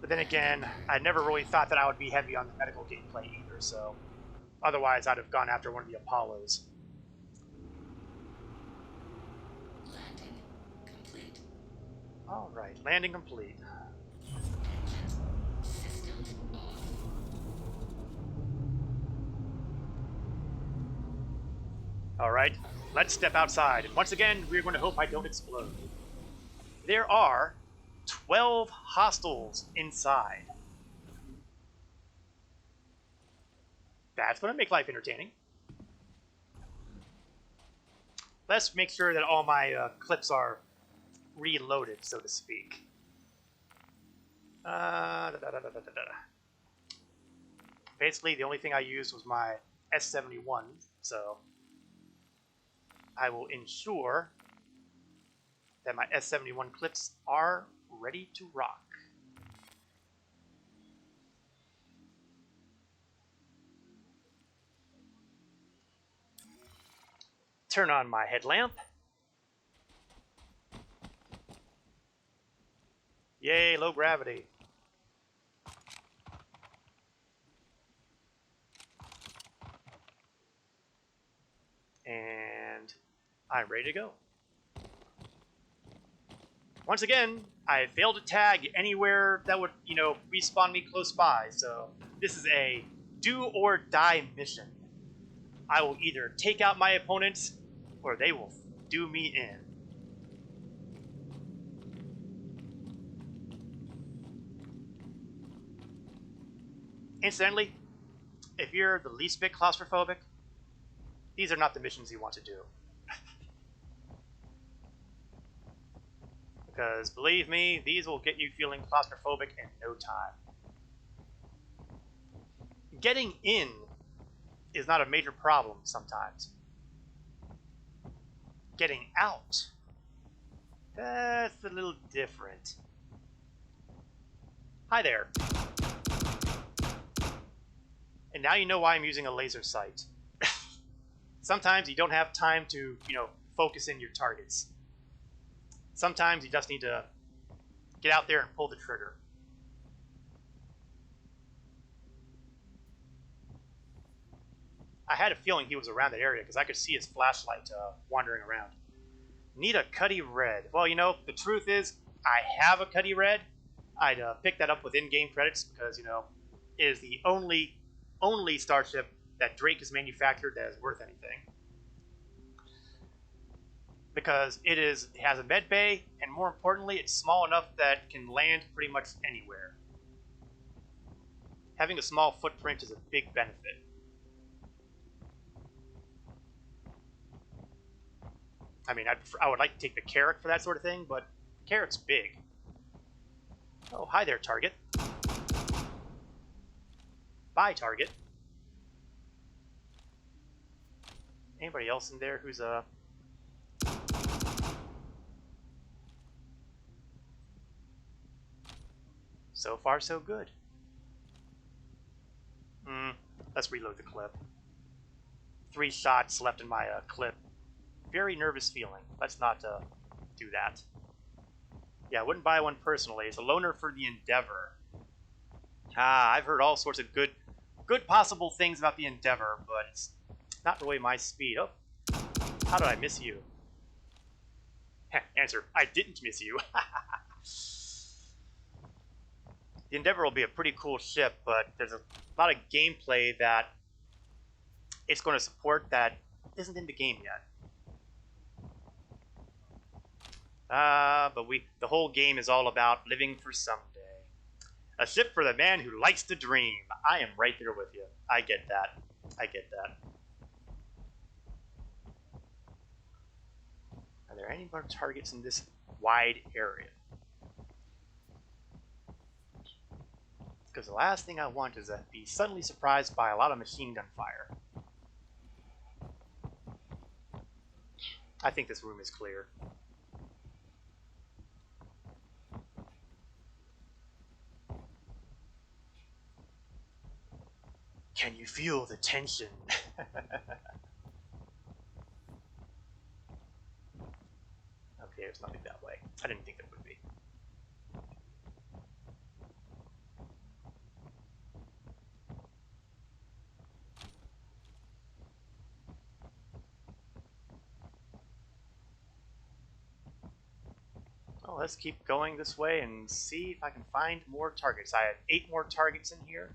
But then again, I never really thought that I would be heavy on the medical gameplay either, so otherwise I'd have gone after one of the Apollos. Landing complete. Alright, landing complete. Engines, systems off. Alright, let's step outside. And once again, we're going to hope I don't explode. there are 12 hostiles inside. That's going to make life entertaining. Let's make sure that all my clips are reloaded, so to speak. Basically, the only thing I used was my S71, so I will ensure that my S71 clips are ready to rock. Turn on my headlamp. Yay, low gravity. And I'm ready to go. Once again, I failed to tag anywhere that would, respawn me close by, so this is a do or die mission. I will either take out my opponents, or they will do me in. Incidentally, if you're the least bit claustrophobic, these are not the missions you want to do. Because believe me, these will get you feeling claustrophobic in no time. Getting in is not a major problem sometimes. Getting out, that's a little different. Hi there. And now you know why I'm using a laser sight. Sometimes you don't have time to, focus in your targets. Sometimes you just need to get out there and pull the trigger. I had a feeling he was around that area because I could see his flashlight wandering around. Need a Cuddy Red. Well, the truth is, I have a Cuddy Red. I'd pick that up with in-game credits because, it is the only starship that Drake has manufactured that is worth anything. Because it has a med bay, and more importantly, it's small enough that it can land pretty much anywhere. Having a small footprint is a big benefit. I mean, I would like to take the Carrack for that sort of thing, but Carrack's big. Oh, hi there, target. Bye, target. Anybody else in there who's So far, so good. Let's reload the clip. 3 shots left in my clip. Very nervous feeling. Let's not do that. Yeah, I wouldn't buy one personally. It's a loaner for the Endeavor. I've heard all sorts of good possible things about the Endeavor, but it's not really my speed. Oh, how did I miss you? Answer, I didn't miss you. The Endeavor will be a pretty cool ship, but there's a lot of gameplay that it's going to support that isn't in the game yet. But the whole game is all about living for someday. A ship for the man who likes to dream. I am right there with you. I get that. I get that. Are there any more targets in this wide area? Because the last thing I want is to be suddenly surprised by a lot of machine gun fire. I think this room is clear. Can you feel the tension? Okay, there's nothing that way. I didn't think there would be. Well, let's keep going this way and see if I can find more targets. I have 8 more targets in here,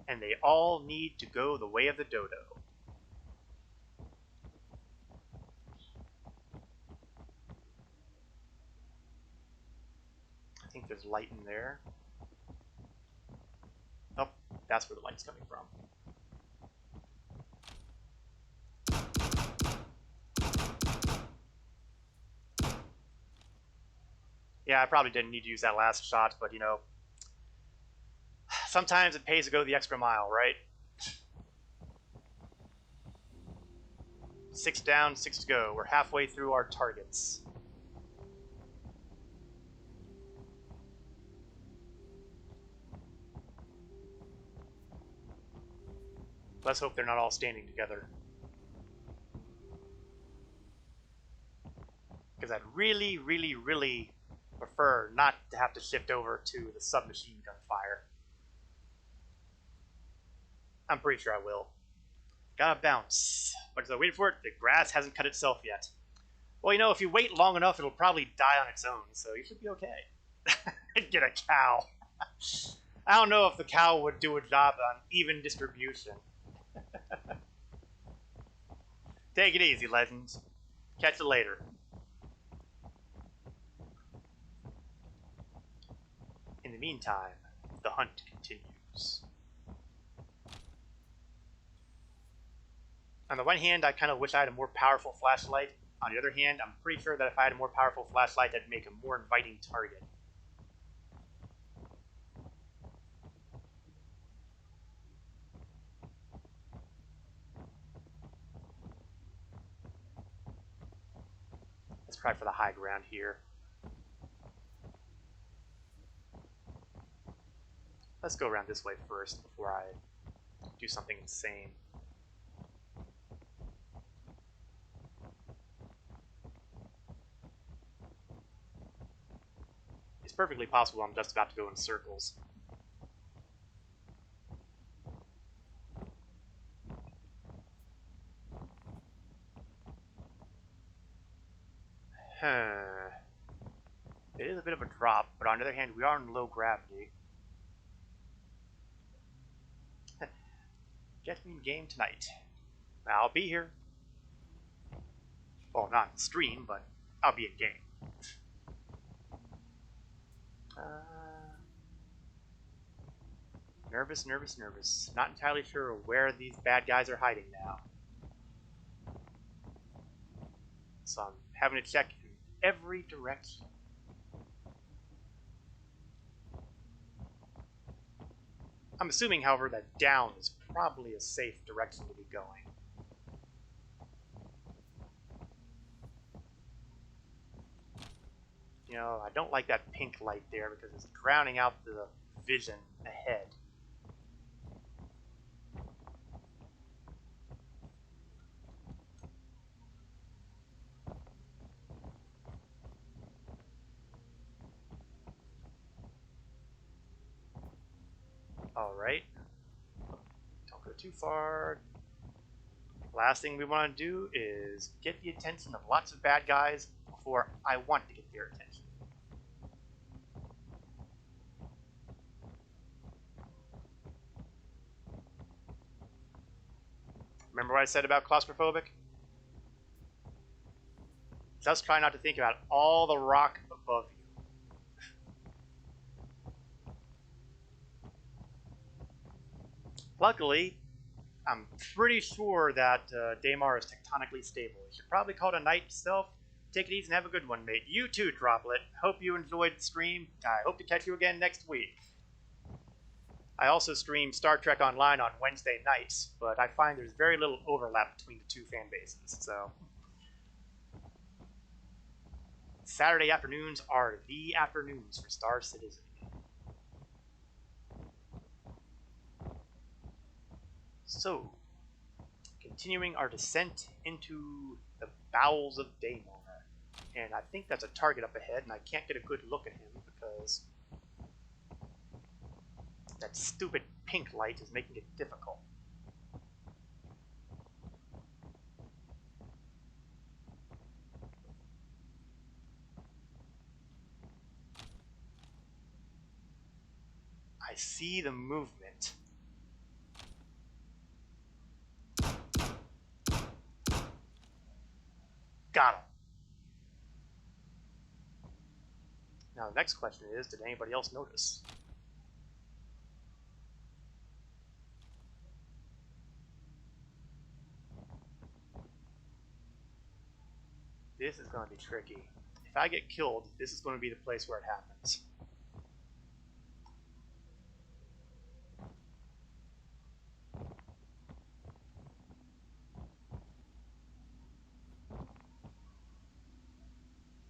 and they all need to go the way of the dodo. think there's light in there. Oh, that's where the light's coming from. Yeah, I probably didn't need to use that last shot, but you know, sometimes it pays to go the extra mile, right? 6 down, 6 to go. We're halfway through our targets. Let's hope they're not all standing together. Because I'd really, really, really prefer not to have to shift over to the submachine gun fire. I'm pretty sure I will. Gotta bounce. But as I wait for it, the grass hasn't cut itself yet. Well, you know, if you wait long enough, it'll probably die on its own, so you should be okay. Get a cow. I don't know if the cow would do a job on even distribution. Take it easy, Legends. Catch you later. In the meantime, the hunt continues. On the one hand, I kind of wish I had a more powerful flashlight. On the other hand, I'm pretty sure that if I had a more powerful flashlight, that'd make a more inviting target. Let's try for the high ground here. Let's go around this way first before I do something insane. It's perfectly possible I'm just about to go in circles. It is a bit of a drop, but on the other hand, we are in low gravity. Get me in game tonight. I'll be here. Well, not in stream, but I'll be in game. Nervous, nervous, nervous. Not entirely sure where these bad guys are hiding now. So I'm having to check in every direction. I'm assuming, however, that down is probably a safe direction to be going. You know, I don't like that pink light there because it's drowning out the vision ahead. Alright. Don't go too far. Last thing we want to do is get the attention of lots of bad guys before I want to get their attention. Remember what I said about claustrophobic? Just try not to think about all the rock above you. Luckily, I'm pretty sure that Daymar is tectonically stable. You should probably call it a night yourself. Take it easy and have a good one, mate. You too, Droplet. Hope you enjoyed the stream. I hope to catch you again next week. I also stream Star Trek Online on Wednesday nights, but I find there's very little overlap between the two fan bases, so... Saturday afternoons are the afternoons for Star Citizen. So, continuing our descent into the bowels of Daymar. And I think that's a target up ahead, and I can't get a good look at him because that stupid pink light is making it difficult. I see the movement. Got him. Now the next question is, did anybody else notice? This is going to be tricky. If I get killed, this is going to be the place where it happens.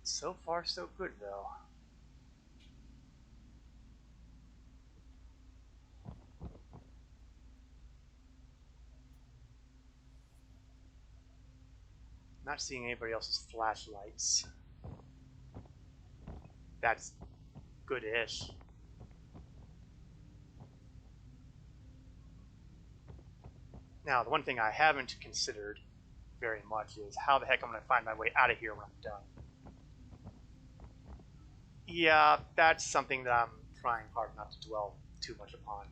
So far, so good, though. Not seeing anybody else's flashlights. That's good-ish. Now, the one thing I haven't considered very much is how the heck I'm going to find my way out of here when I'm done. Yeah, that's something that I'm trying hard not to dwell too much upon.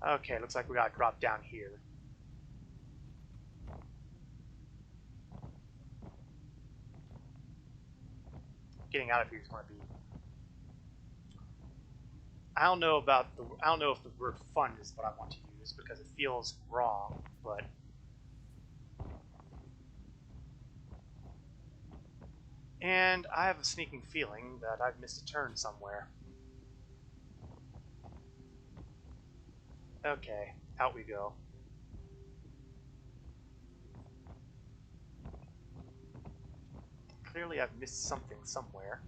Okay, looks like we got to drop down here. Getting out of here is going to be... I don't know if the word fun is what I want to use because it feels wrong, but and I have a sneaking feeling that I've missed a turn somewhere. Okay, out we go. Clearly I've missed something somewhere.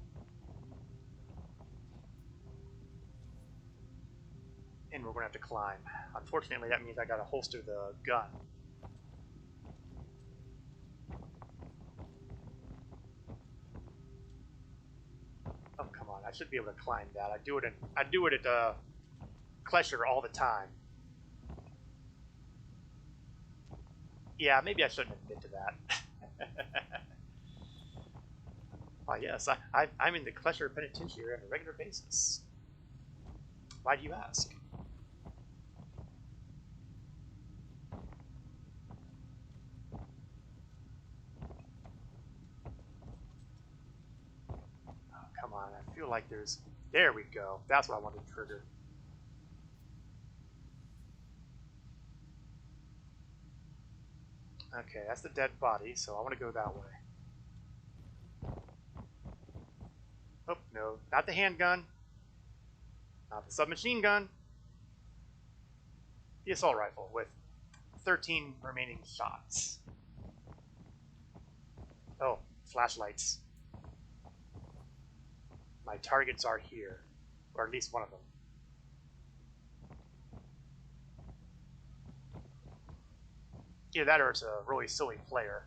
And we're going to have to climb. Unfortunately, that means I got to holster the gun. Oh, come on. I should be able to climb that. I do it at Klesher all the time. Yeah, maybe I shouldn't admit to that. Oh, yes, I'm in the Klesher Penitentiary on a regular basis. Why do you ask? Oh, come on, I feel like there's... There we go. That's what I wanted to trigger. Okay, that's the dead body, so I want to go that way. Oh, no, not the handgun. Not the submachine gun. The assault rifle with 13 remaining shots. Oh, flashlights. My targets are here, or at least one of them. Either that or it's a really silly player.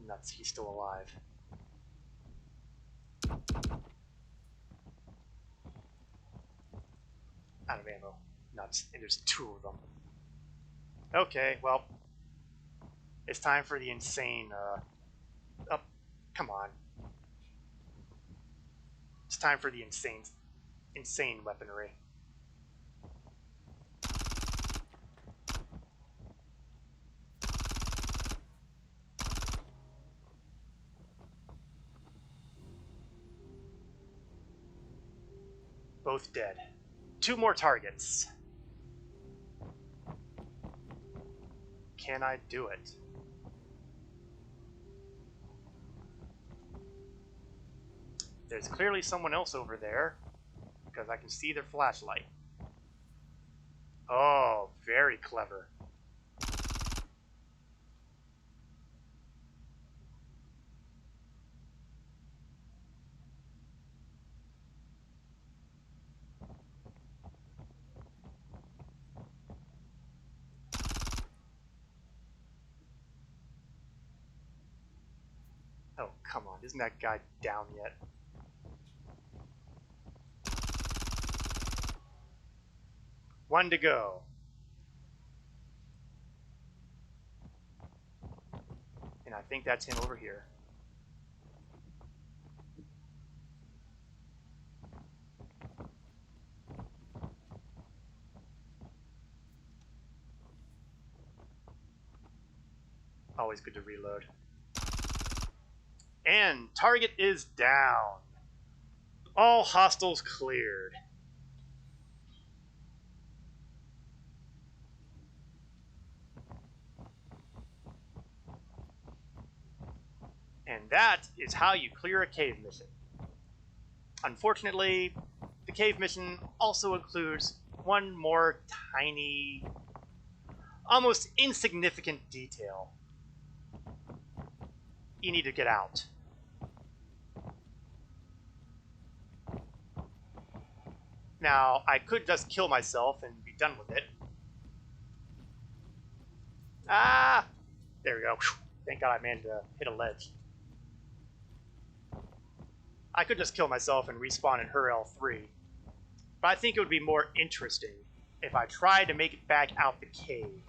Nuts, he's still alive. Out of ammo. Nuts. And there's two of them. Okay, well, it's time for the insane, oh, come on. It's time for the insane weaponry. Both dead. Two more targets. Can I do it? There's clearly someone else over there because I can see their flashlight. Oh, very clever. Oh, come on. Isn't that guy down yet? One to go. And I think that's him over here. always good to reload. And target is down. All hostiles cleared. And that is how you clear a cave mission. Unfortunately, the cave mission also includes one more tiny, almost insignificant detail. You need to get out. Now, I could just kill myself and be done with it. Ah! There we go. Thank God I managed to hit a ledge. I could just kill myself and respawn in her L3. But I think it would be more interesting if I tried to make it back out the cave.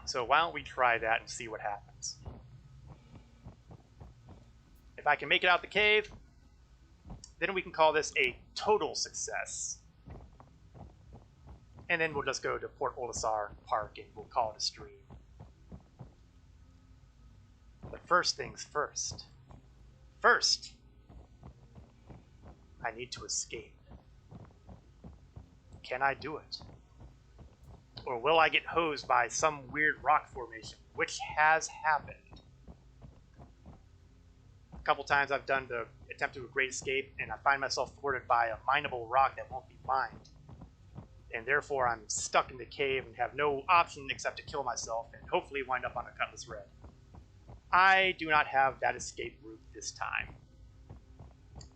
So why don't we try that and see what happens. If I can make it out the cave, then we can call this a total success. And then we'll just go to Port Olisar Park and we'll call it a stream. But first things first. First, I need to escape. Can I do it? Or will I get hosed by some weird rock formation, which has happened? A couple times I've done the attempt to a great escape, and I find myself thwarted by a mineable rock that won't be mined. And therefore I'm stuck in the cave and have no option except to kill myself and hopefully wind up on a Cutlass Red. I do not have that escape route this time.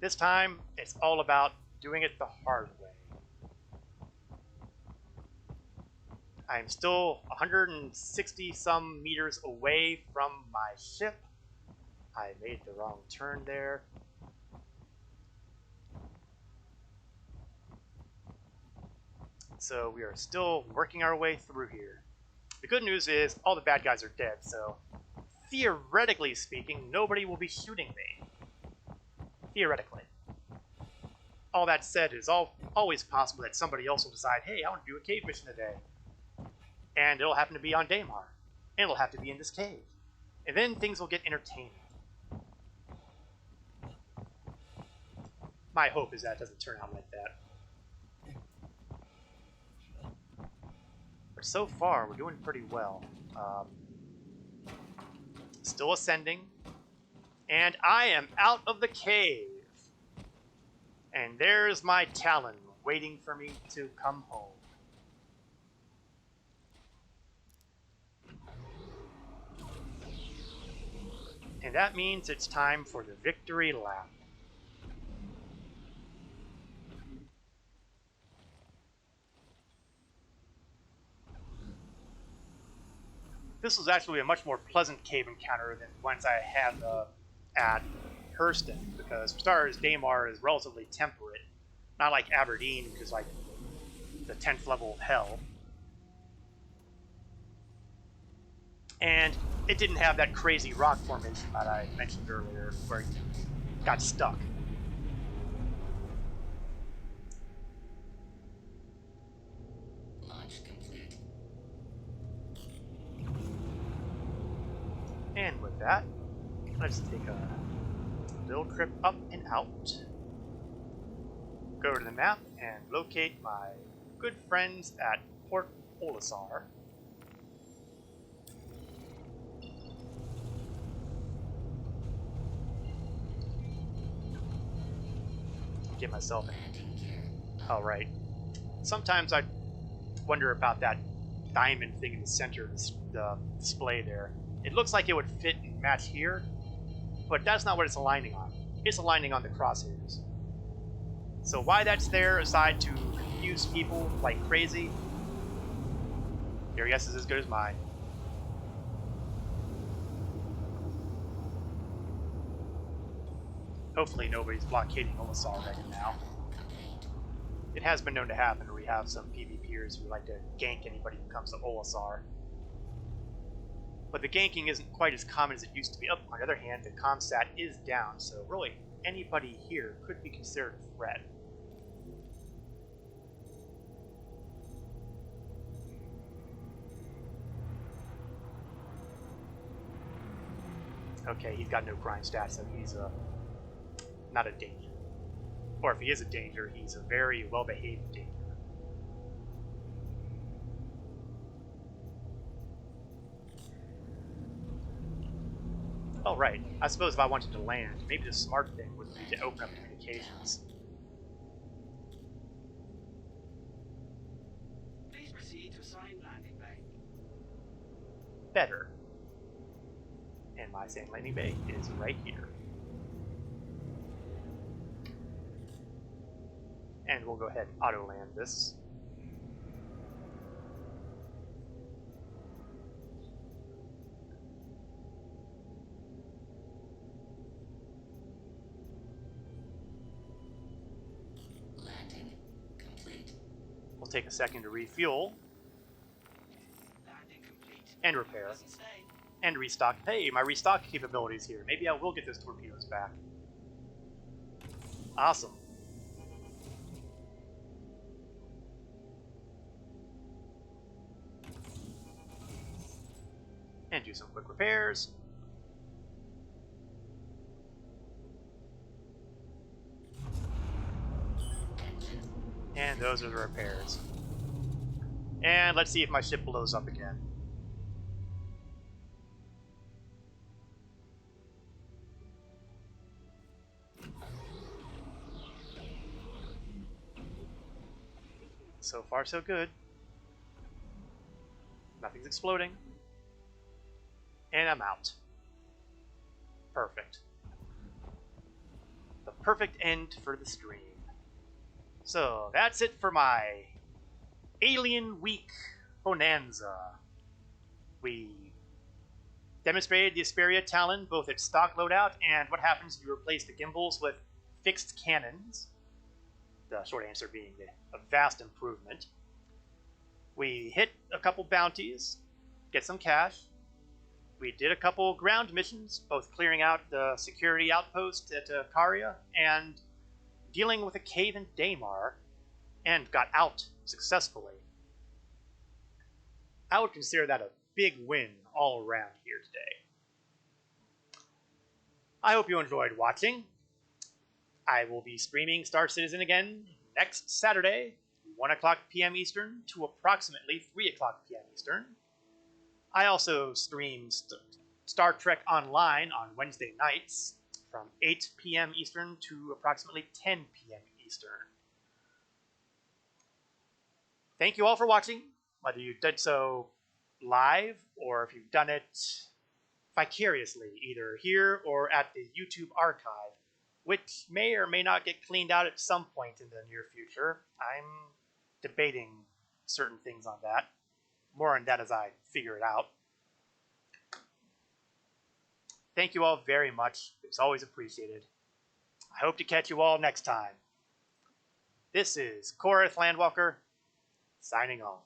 This time, it's all about doing it the hard way. I am still 160 some meters away from my ship. I made the wrong turn there. So we are still working our way through here. The good news is all the bad guys are dead, so theoretically speaking, nobody will be shooting me. Theoretically. All that said, it is always possible that somebody else will decide, hey, I want to do a cave mission today. And it'll happen to be on Daymar. And it'll have to be in this cave. And then things will get entertaining. My hope is that it doesn't turn out like that. But so far, we're doing pretty well. Still ascending. And I am out of the cave. And there's my Talon waiting for me to come home. And that means it's time for the victory lap. This was actually a much more pleasant cave encounter than ones I had at Hurston, because for starters, Daymar is relatively temperate. Not like Aberdeen, which is like the 10th level of hell. And it didn't have that crazy rock formation that I mentioned earlier, where you got stuck. Launch complete. And with that, let's take a little trip up and out. Go to the map and locate my good friends at Port Olisar. Get myself in. Alright. Sometimes I wonder about that diamond thing in the center of the display there. It looks like it would fit and match here, but that's not what it's aligning on. It's aligning on the crosshairs. So why that's there, aside to confuse people like crazy, your guess is as good as mine. Hopefully nobody's blockading Olisar right now. It has been known to happen where we have some PvPers who like to gank anybody who comes to Olisar. But the ganking isn't quite as common as it used to be. On the other hand, the comstat is down, so really anybody here could be considered a threat. Okay, he's got no crime stats, so he's not a danger. Or if he is a danger, he's a very well-behaved danger. Oh, right. I suppose if I wanted to land, maybe the smart thing would be to open up communications. Please proceed to assigned landing bay. Better. And my sand landing bay is right here. And we'll go ahead and auto-land this. Landing complete. We'll take a second to refuel Landing complete. and repair Please stay. and restock. Hey, my restock capability is here. Maybe I will get those torpedoes back. Awesome. And do some quick repairs. And those are the repairs. And let's see if my ship blows up again. So far, so good. Nothing's exploding. And I'm out. Perfect. The perfect end for the stream. So that's it for my Alien Week Bonanza. We demonstrated the Asperia Talon both at stock loadout and what happens if you replace the gimbals with fixed cannons. The short answer being a vast improvement. We hit a couple bounties, get some cash. We did a couple ground missions, both clearing out the security outpost at Caria and dealing with a cave in Daymar, and got out successfully. I would consider that a big win all around here today. I hope you enjoyed watching. I will be streaming Star Citizen again next Saturday, 1 o'clock p.m. Eastern to approximately 3 o'clock p.m. Eastern. I also stream Star Trek Online on Wednesday nights from 8 p.m. Eastern to approximately 10 p.m. Eastern. Thank you all for watching, whether you did so live or if you've done it vicariously, either here or at the YouTube archive, which may or may not get cleaned out at some point in the near future. I'm debating certain things on that. More on that as I figure it out. Thank you all very much. It's always appreciated. I hope to catch you all next time. This is Korith Landwalker, signing off.